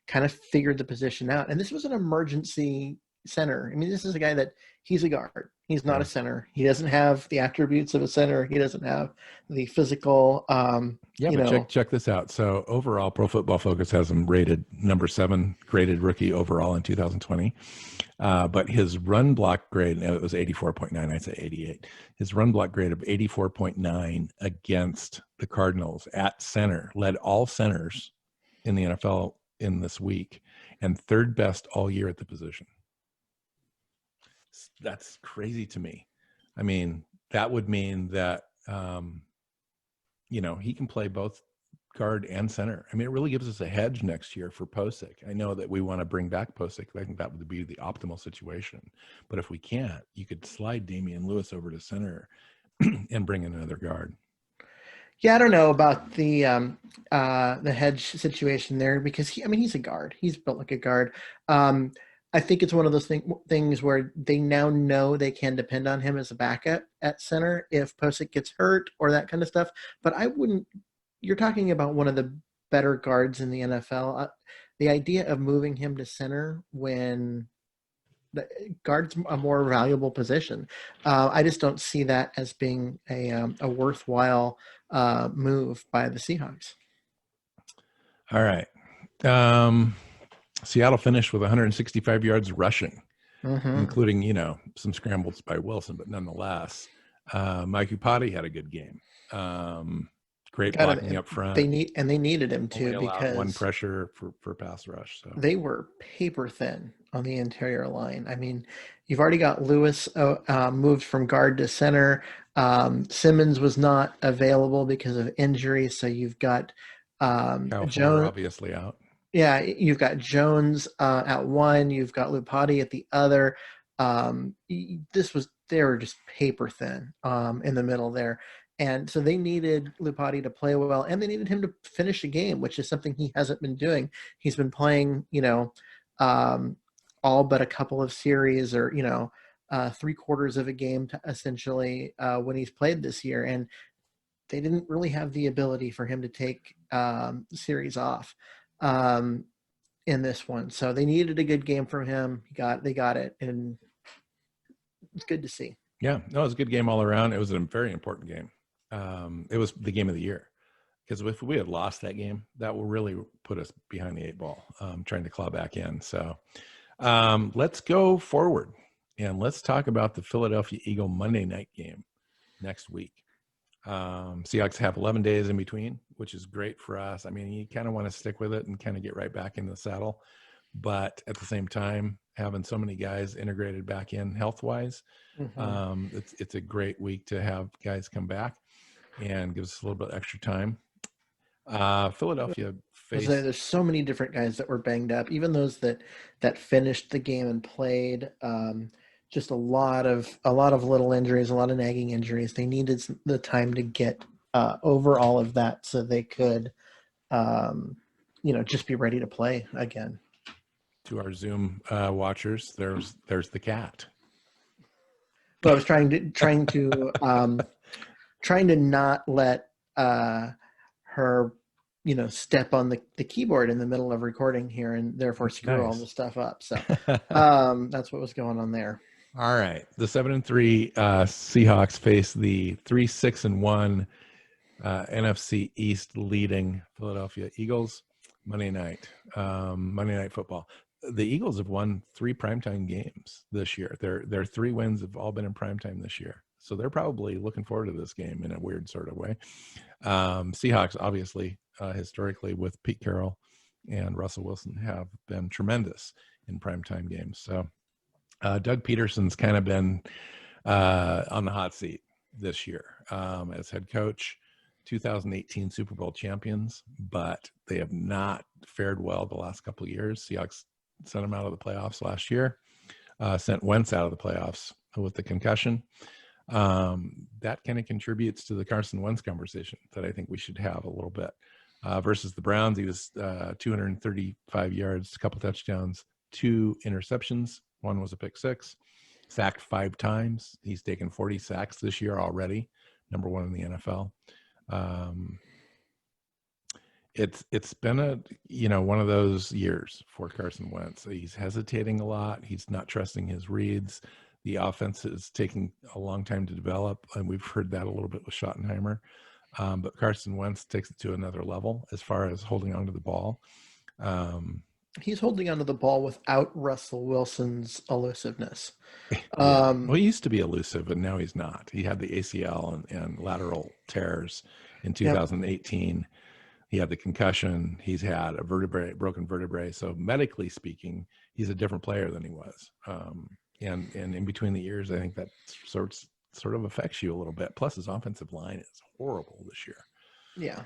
kind of figured the position out. And this was an emergency center. I mean, this is a guy that he's a guard. He's not a center. He doesn't have the attributes of a center. He doesn't have the physical, check this out. So overall, Pro Football Focus has him rated number 7 graded rookie overall in 2020. But his run block grade, it was 84.9. I'd say 88. His run block grade of 84.9 against the Cardinals at center led all centers in the NFL in this week and third best all year at the position. That's crazy to me. I mean, that would mean that, he can play both guard and center. I mean, it really gives us a hedge next year for Posick. I know that we want to bring back Posick. I think that would be the optimal situation. But if we can't, you could slide Damian Lewis over to center and bring in another guard. Yeah, I don't know about the hedge situation there because he's a guard. He's built like a guard. I think it's one of those things where they now know they can depend on him as a backup at center if Posick gets hurt or that kind of stuff. But you're talking about one of the better guards in the NFL. The idea of moving him to center when the guard's a more valuable position. I just don't see that as being a worthwhile move by the Seahawks. All right. Seattle finished with 165 yards rushing, including, some scrambles by Wilson, but nonetheless, Mike Upati had a good game. Great blocking up front. They needed him too because one pressure for pass rush. So they were paper thin on the interior line. I mean, you've already got Lewis moved from guard to center. Simmons was not available because of injury, so you've got Jones obviously out. Yeah, you've got Jones at one. You've got Lupati at the other. They were just paper thin in the middle there. And so they needed Lupati to play well, and they needed him to finish a game, which is something he hasn't been doing. He's been playing, all but a couple of series or, 3/4 of a game essentially when he's played this year. And they didn't really have the ability for him to take series off in this one. So they needed a good game from him. They got it, and it's good to see. Yeah, no, it was a good game all around. It was a very important game. It was the game of the year because if we had lost that game, that will really put us behind the 8 ball, trying to claw back in. So let's go forward and let's talk about the Philadelphia Eagle Monday night game next week. Seahawks have 11 days in between, which is great for us. I mean, you kind of want to stick with it and kind of get right back in the saddle. But at the same time, having so many guys integrated back in health-wise, it's a great week to have guys come back and give us a little bit extra time. Philadelphia faced. There's so many different guys that were banged up, even those that finished the game and played. Just a lot of little injuries, a lot of nagging injuries. They needed the time to get over all of that so they could, just be ready to play again. To our Zoom watchers, there's the cat. But I was trying to not let her, step on the keyboard in the middle of recording here and therefore screw all the stuff up. So that's what was going on there. All right. The 7-3 Seahawks face the 3-6-1 NFC East leading Philadelphia Eagles Monday night football. The Eagles have won 3 primetime games this year. Their 3 wins have all been in primetime this year. So they're probably looking forward to this game in a weird sort of way. Seahawks, obviously, historically with Pete Carroll and Russell Wilson have been tremendous in primetime games. So Doug Peterson's kind of been on the hot seat this year as head coach. 2018 Super Bowl champions, but they have not fared well the last couple of years. Seahawks sent them out of the playoffs last year, sent Wentz out of the playoffs with the concussion. That kind of contributes to the Carson Wentz conversation that I think we should have a little bit. Versus the Browns, he was 235 yards, a couple touchdowns, 2 interceptions. One was a pick 6, sacked 5 times. He's taken 40 sacks this year already, number 1 in the NFL. It's been one of those years for Carson Wentz. He's hesitating a lot. He's not trusting his reads. The offense is taking a long time to develop, and we've heard that a little bit with Schottenheimer. But Carson Wentz takes it to another level as far as holding onto the ball. He's holding onto the ball without Russell Wilson's elusiveness. Well, he used to be elusive, and now he's not. He had the ACL and lateral tears in 2018. Yep. He had the concussion. He's had a broken vertebrae. So medically speaking, he's a different player than he was. And in between the years, I think that sort of affects you a little bit. Plus, his offensive line is horrible this year. Yeah.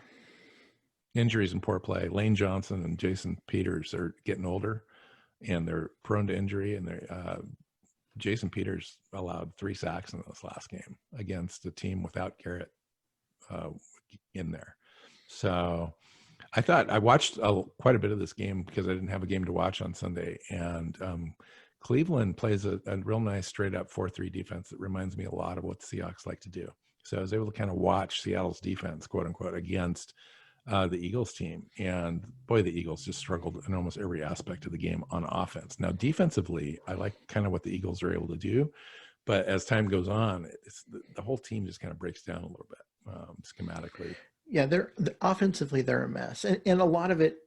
Injuries and poor play. Lane Johnson and Jason Peters are getting older, and they're prone to injury. And Jason Peters allowed 3 sacks in this last game against a team without Garrett in there. So I watched quite a bit of this game because I didn't have a game to watch on Sunday. And Cleveland plays a real nice straight up 4-3 defense that reminds me a lot of what the Seahawks like to do. So I was able to kind of watch Seattle's defense, quote unquote, against the Eagles team. And boy, the Eagles just struggled in almost every aspect of the game on offense. Now, defensively, I like kind of what the Eagles are able to do. But as time goes on, the whole team just kind of breaks down a little bit schematically. Yeah, offensively they're a mess, and a lot of it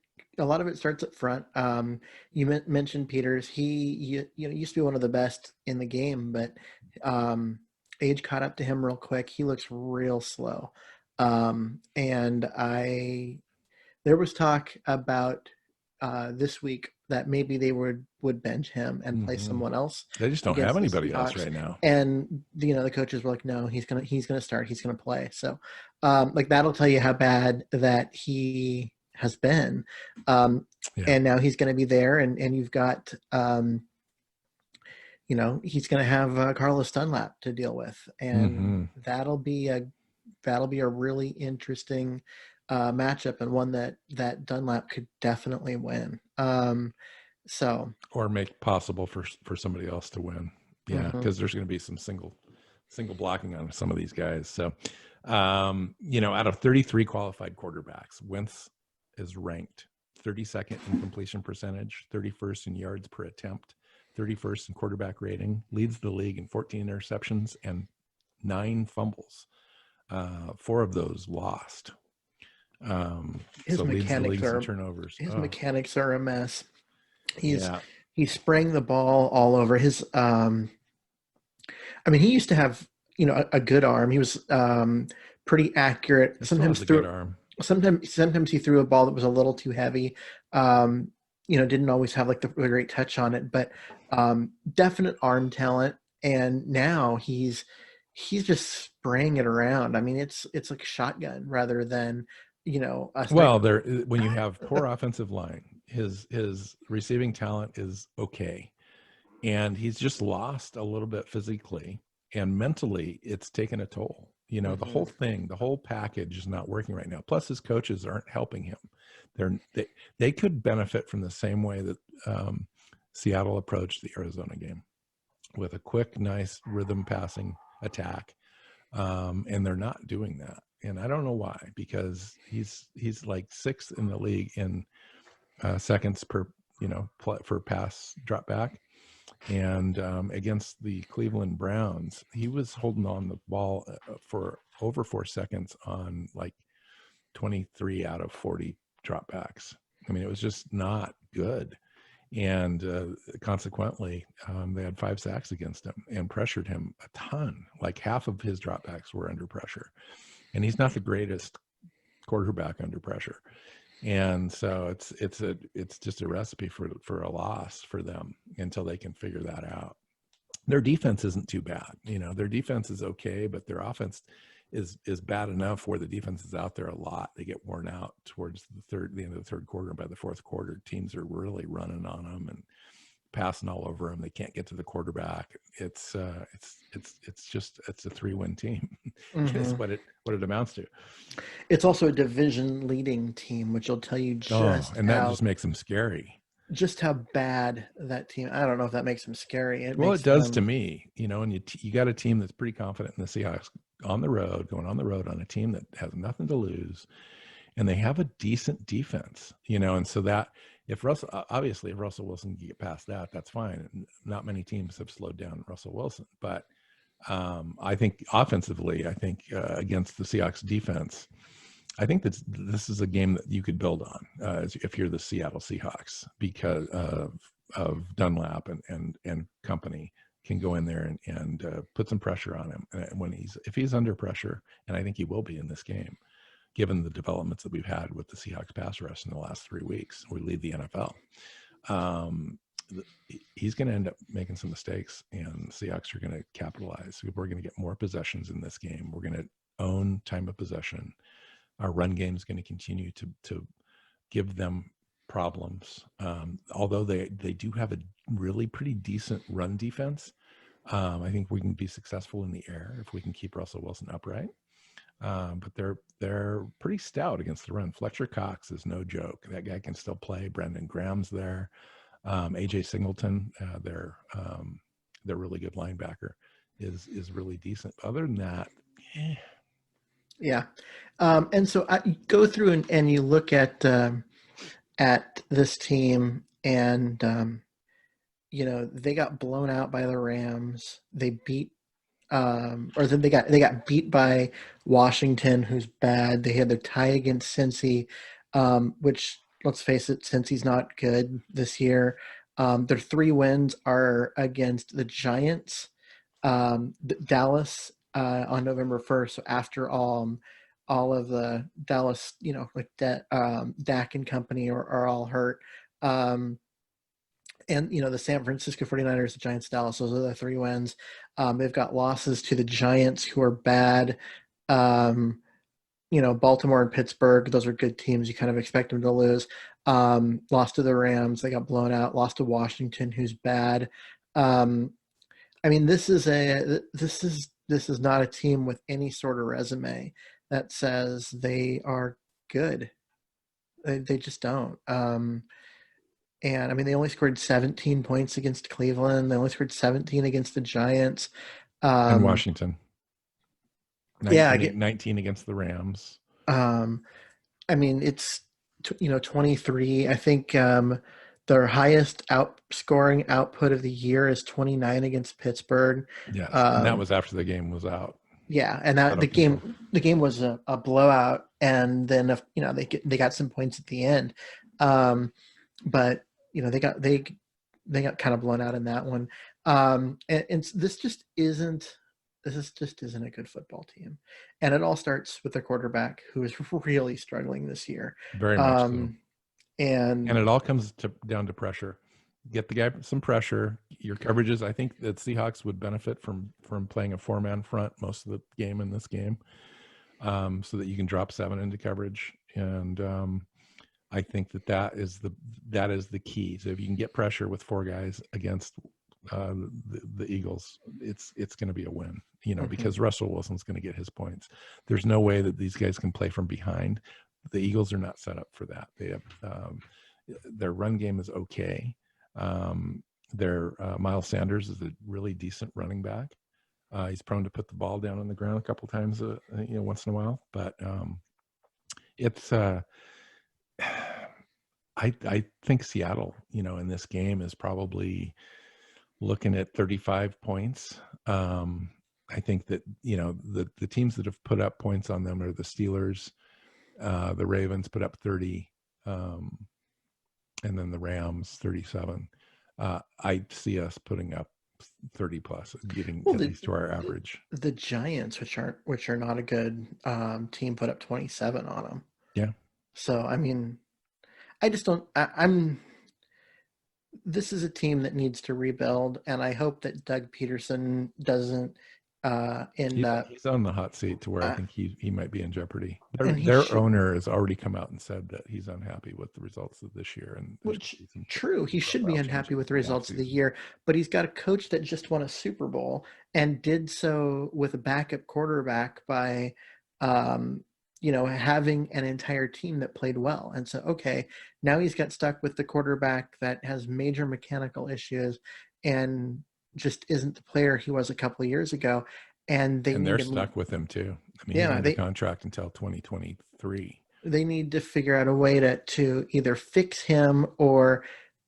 starts up front. You mentioned Peters. He used to be one of the best in the game, but age caught up to him real quick. He looks real slow. And there was talk about this week that maybe they would bench him and play someone else. They just don't have anybody else right now. And the coaches were like, no, he's gonna start. He's gonna play. So that'll tell you how bad that he has been. And now he's gonna be there, and you've got he's gonna have Carlos Dunlap to deal with, and that'll be a really interesting matchup, and one that Dunlap could definitely win. Or make possible for somebody else to win. Yeah, because there's going to be some single blocking on some of these guys. So, out of 33 qualified quarterbacks, Wentz is ranked 32nd in completion percentage, 31st in yards per attempt, 31st in quarterback rating, leads the league in 14 interceptions and 9 fumbles. 4 of those lost. His mechanics are turnovers. His mechanics are a mess. He's spraying the ball all over his. He used to have a good arm. He was pretty accurate. He still has a good arm. Sometimes he threw a ball that was a little too heavy. Didn't always have like the great touch on it, but definite arm talent. And now he's just spraying it around. I mean, it's like a shotgun rather than a Well, sniper. when you have poor offensive line, his receiving talent is okay, and he's just lost a little bit physically and mentally. It's taken a toll. The whole thing, the whole package is not working right now. Plus, his coaches aren't helping him. They could benefit from the same way that Seattle approached the Arizona game, with a quick, nice rhythm passing attack, and they're not doing that. And I don't know why, because he's like sixth in the league in seconds per for pass drop back. And against the Cleveland Browns, he was holding on the ball for over 4 seconds on like 23 out of 40 dropbacks. I mean, it was just not good. And consequently, they had 5 sacks against him and pressured him a ton. Like half of his dropbacks were under pressure. And he's not the greatest quarterback under pressure. And so it's just a recipe for a loss for them until they can figure that out. Their defense isn't too bad. Their defense is okay, but their offense is bad enough where the defense is out there a lot. They get worn out towards the end of the third quarter. By the fourth quarter, teams are really running on them and passing all over them. They can't get to the quarterback. It's a 3-win team. Is what it amounts to. It's also a division leading team, which will tell you and that just makes them scary. Just how bad that team. I don't know if that makes them scary. It does to me. And you got a team that's pretty confident in the Seahawks going on the road on a team that has nothing to lose, and they have a decent defense. And so that if Russell Wilson can get past that, that's fine. Not many teams have slowed down Russell Wilson, but I think offensively, against the Seahawks defense, I think that this is a game that you could build on if you're the Seattle Seahawks, because of Dunlap and company can go in there and put some pressure on him. And if he's under pressure, and I think he will be in this game, given the developments that we've had with the Seahawks pass rush in the last 3 weeks, we lead the NFL. He's going to end up making some mistakes, and the Seahawks are going to capitalize. We're going to get more possessions in this game. We're going to own time of possession. Our run game is going to continue to give them problems. Although they do have a really pretty decent run defense, I think we can be successful in the air if we can keep Russell Wilson upright. But they're pretty stout against the run. Fletcher Cox is no joke. That guy can still play. Brendan Graham's there. AJ Singleton, their really good linebacker, is really decent. Other than that, Yeah. And so I go through and you look at this team, and they got blown out by the Rams. They beat they got beat by Washington, who's bad. They had their tie against Cincy, which, let's face it, Cincy's not good this year. Their 3 wins are against the Giants, Dallas on November 1st. So after all of the Dallas, Dak and company are all hurt. And, the San Francisco 49ers, the Giants, Dallas, those are the 3 wins. They've got losses to the Giants, who are bad. Baltimore and Pittsburgh, those are good teams. You kind of expect them to lose. Lost to the Rams. They got blown out. Lost to Washington, who's bad. This is not a team with any sort of resume that says they are good. They just don't. And they only scored 17 points against Cleveland. They only scored 17 against the Giants. and Washington. 19 against the Rams. It's 23. I think their highest outscoring output of the year is 29 against Pittsburgh. Yes, and that was after the game was out. Yeah, and the game was a blowout, and then they got some points at the end, but they got kind of blown out in that one, and this just isn't just isn't a good football team. And it all starts with the quarterback, who is really struggling this year. Very much so. And it all comes down to pressure. Get the guy some pressure. Your coverages, I think that Seahawks would benefit from playing a 4-man front most of the game in this game, so that you can drop 7 into coverage. And I think that is the key. So if you can get pressure with 4 guys against the Eagles, it's going to be a win, because Russell Wilson's going to get his points. There's no way that these guys can play from behind. The Eagles are not set up for that. They have their run game is okay. Their Miles Sanders is a really decent running back. He's prone to put the ball down on the ground a couple times, once in a while. But it's I think Seattle, in this game is probably looking at 35 points. I think that, the teams that have put up points on them are the Steelers, the Ravens put up 30, and then the Rams 37. I see us putting up 30 plus, getting at least to our average. The Giants, which are not a good team, put up 27 on them. Yeah. So I mean, I just don't. This is a team that needs to rebuild, and I hope that Doug Peterson doesn't end up. He's on the hot seat to where I think he might be in jeopardy. Their owner has already come out and said that he's unhappy with the results of this year. And true, he should be unhappy with the results of the year, but he's got a coach that just won a Super Bowl and did so with a backup quarterback by, having an entire team that played well. And so, okay, now he's got stuck with the quarterback that has major mechanical issues and just isn't the player he was a couple of years ago. And they're stuck with him too. I mean, he's under contract until 2023. They need to figure out a way to either fix him or,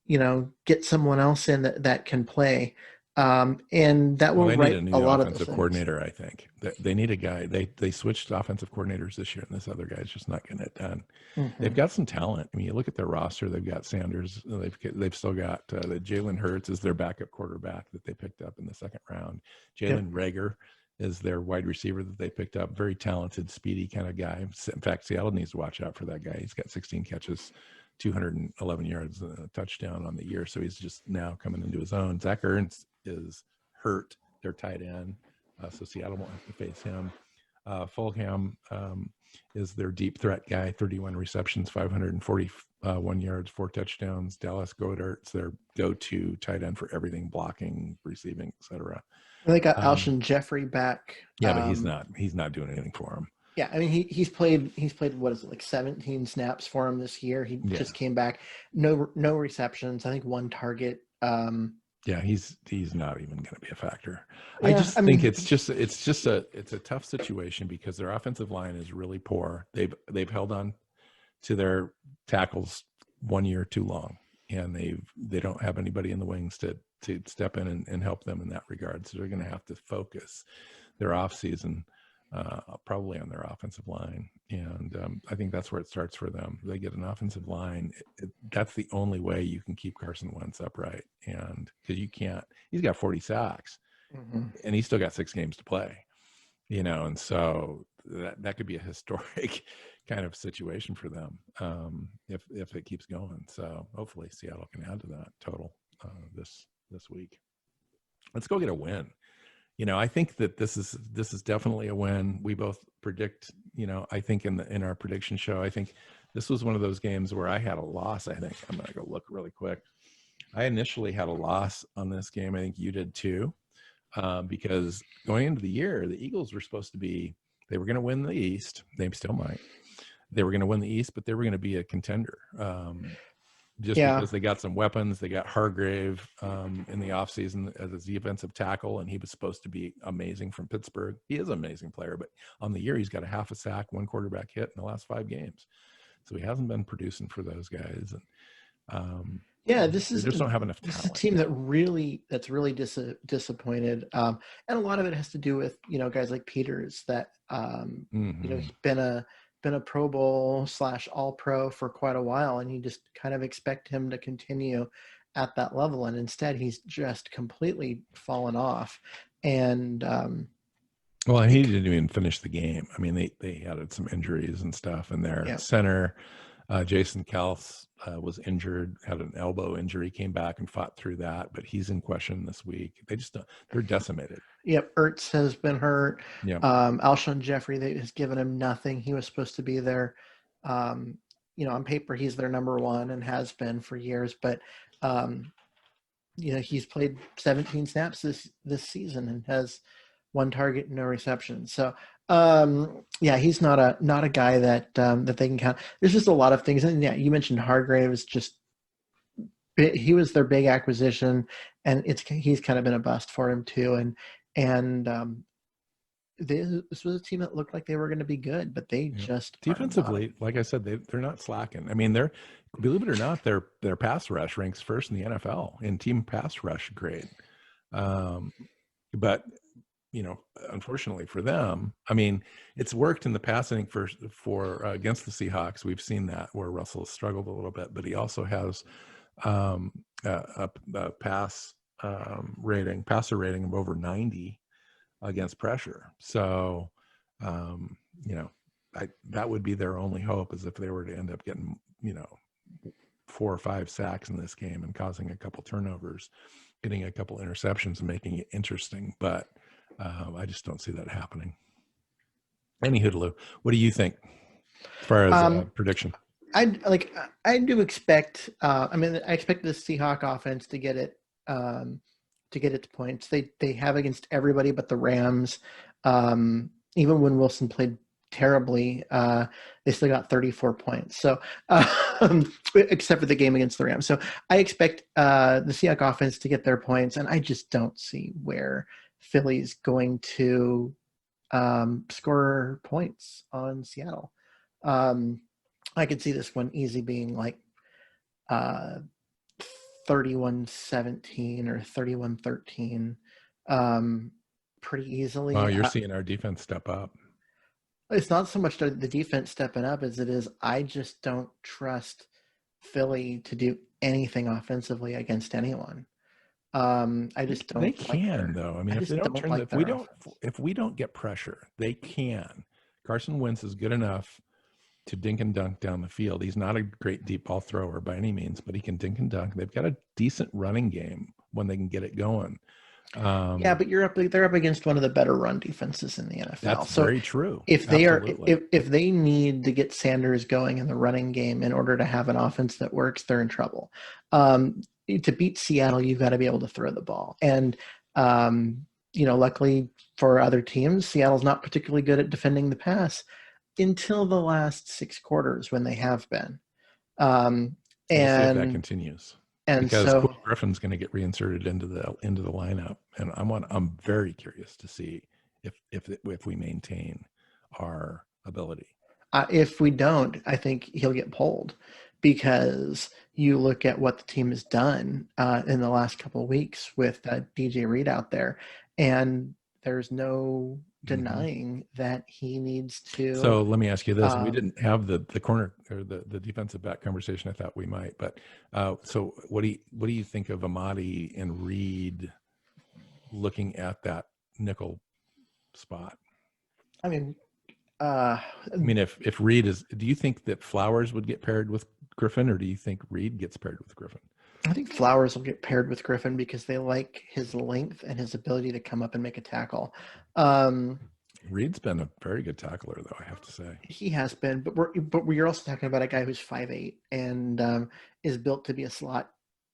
get someone else in that can play. And that will write a lot of offensive coordinator. I think they need a guy. They switched offensive coordinators this year, and this other guy's just not getting it done. Mm-hmm. They've got some talent. I mean, you look at their roster. They've got Sanders. They've still got Jalen Hurts is their backup quarterback that they picked up in the second round. Jalen Reagor is their wide receiver that they picked up. Very talented, speedy kind of guy. In fact, Seattle needs to watch out for that guy. He's got 16 catches, 211 yards, and a touchdown on the year. So he's just now coming into his own. Zach Ertz is hurt. They're tight end. So Seattle won't have to face him. Fulham is their deep threat guy, 31 receptions, 541 yards, 4 touchdowns. Dallas Goedert's their go-to tight end for everything, blocking, receiving, etc. They got Alshon Jeffrey back. Yeah, but he's not doing anything for him. Yeah, I mean he's played what is it, like 17 snaps for him this year. He just came back. No receptions. I think 1 target. Yeah, he's not even going to be a factor. I think it's a tough situation because their offensive line is really poor. They've held on to their tackles 1 year too long, and they don't have anybody in the wings to step in and help them in that regard. So they're going to have to focus their offseason probably on their offensive line. And I think that's where it starts for them. They get an offensive line. That's the only way you can keep Carson Wentz upright. And because he's got 40 sacks and he's still got 6 games to play, and so that could be a historic kind of situation for them if it keeps going. So hopefully Seattle can add to that total this week. Let's go get a win. I think that this is definitely a win. We both predict, I think in our prediction show, I think this was one of those games where I had a loss. I think I'm going to go look really quick. I initially had a loss on this game. I think you did too, because going into the year, the Eagles were supposed to they were going to win the East. They still might. They were going to win the East, but they were going to be a contender. Because they got some weapons. They got Hargrave in the offseason as a defensive tackle, and he was supposed to be amazing from Pittsburgh. He is an amazing player, but on the year, he's got a half a sack, 1 quarterback hit in the last 5 games. So he hasn't been producing for those guys. And they just don't have enough talent. This is a team that's really disappointed. And a lot of it has to do with, guys like Peters that, he's been a Pro Bowl / All Pro for quite a while, and you just kind of expect him to continue at that level, and instead he's just completely fallen off. And Well, and he didn't even finish the game. I mean, they had some injuries and stuff, and their center, Jason Kels, was injured, had an elbow injury, came back and fought through that, but he's in question this week. They're decimated. Yep, Ertz has been hurt. Yeah. Alshon Jeffrey has given him nothing. He was supposed to be there. On paper, he's their number one and has been for years, but he's played 17 snaps this season and has one target, no reception. So he's not a guy that they can count. There's just a lot of things. And you mentioned Hargraves, he was their big acquisition, and he's kind of been a bust for him too. This was a team that looked like they were going to be good, but they just defensively, like I said, they're not slacking. I mean, believe it or not, their pass rush ranks first in the NFL in team pass rush grade. But unfortunately for them, I mean, it's worked in the past. I think for against the Seahawks, we've seen that where Russell has struggled a little bit, but he also has a passer rating of over 90 against pressure. So, that would be their only hope, is if they were to end up getting, 4 or 5 sacks in this game and causing a couple turnovers, getting a couple interceptions and making it interesting. But I just don't see that happening. Anywho, what do you think as far as prediction? I do expect. I expect the Seahawks offense to get it to points. They have against everybody but the Rams. Even when Wilson played terribly, they still got 34 points. So, except for the game against the Rams. So I expect the Seahawks offense to get their points, and I just don't see where Philly's going to score points on Seattle. I could see this one easy being like 31-17 or 31-13 pretty easily. Wow, you're seeing our defense step up. It's not so much the defense stepping up as it is I just don't trust Philly to do anything offensively against anyone. I just don't. They can though. I mean, if we don't get pressure, they can. Carson Wentz is good enough to dink and dunk down the field. He's not a great deep ball thrower by any means, but he can dink and dunk. They've got a decent running game when they can get it going. But they're up against one of the better run defenses in the NFL. That's very true. If they need to get Sanders going in the running game in order to have an offense that works, they're in trouble. To beat Seattle, you've got to be able to throw the ball. And, luckily for other teams, Seattle's not particularly good at defending the pass until the last 6 quarters when they have been. We'll see if that continues. And because so Quill Griffin's going to get reinserted into the lineup, and I'm very curious to see if we maintain our ability. If we don't, I think he'll get pulled, because you look at what the team has done in the last couple of weeks with DJ Reed out there, and there's no denying that he needs to. So let me ask you this: we didn't have the corner or the defensive back conversation. I thought we might, but so what do you think of Amadi and Reed looking at that nickel spot? I mean, if Reed is, do you think that Flowers would get paired with Griffin, or do you think Reed gets paired with Griffin? I think Flowers will get paired with Griffin because they like his length and his ability to come up and make a tackle. Reed's been a very good tackler, though, I have to say. He has been, but we're also talking about a guy who's 5'8" and is built to be a slot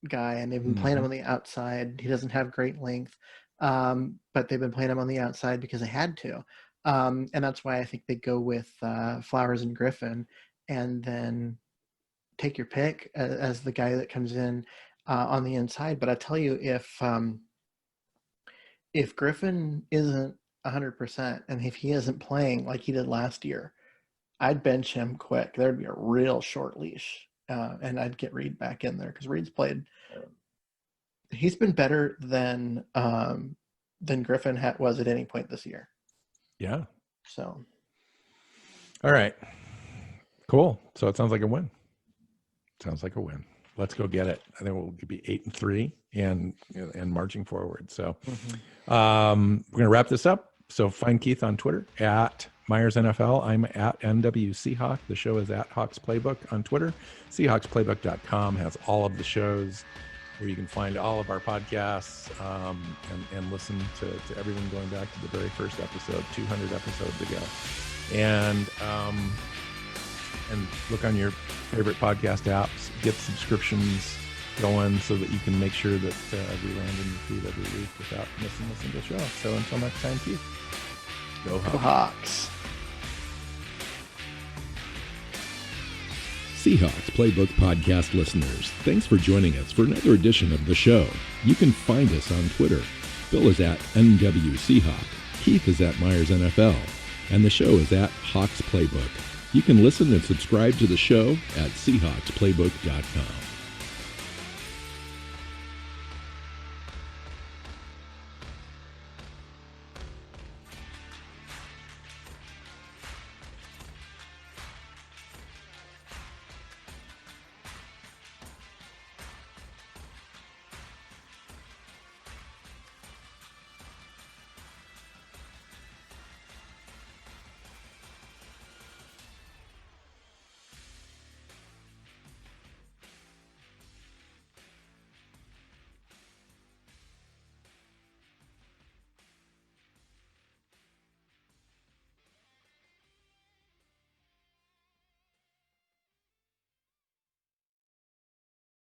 guy, and they've been playing him on the outside. He doesn't have great length, but they've been playing him on the outside because they had to. And that's why I think they go with Flowers and Griffin, and then take your pick as the guy that comes in on the inside. But I tell you, if Griffin isn't 100% and if he isn't playing like he did last year, I'd bench him quick. There'd be a real short leash, and I'd get Reed back in there because Reed's played. He's been better than Griffin was at any point this year. Yeah. So. All right. Cool. So it sounds like a win. Let's go get it. I think we'll be 8-3 and marching forward. So we're going to wrap this up. So find Keith on Twitter at Myers NFL. I'm at NW Seahawk. The show is at Hawks Playbook on Twitter. Seahawksplaybook.com has all of the shows where you can find all of our podcasts and listen to everything going back to the very first episode, 200 episodes ago. And look on your favorite podcast apps, get subscriptions going so that you can make sure that we land in your feed every week without missing a single show. So until next time, Keith, go Hawks. Go Hawks. Seahawks Playbook Podcast listeners, thanks for joining us for another edition of the show. You can find us on Twitter. Bill is at NW Seahawk, Keith is at Myers NFL, and the show is at Hawks Playbook. You can listen and subscribe to the show at SeahawksPlaybook.com.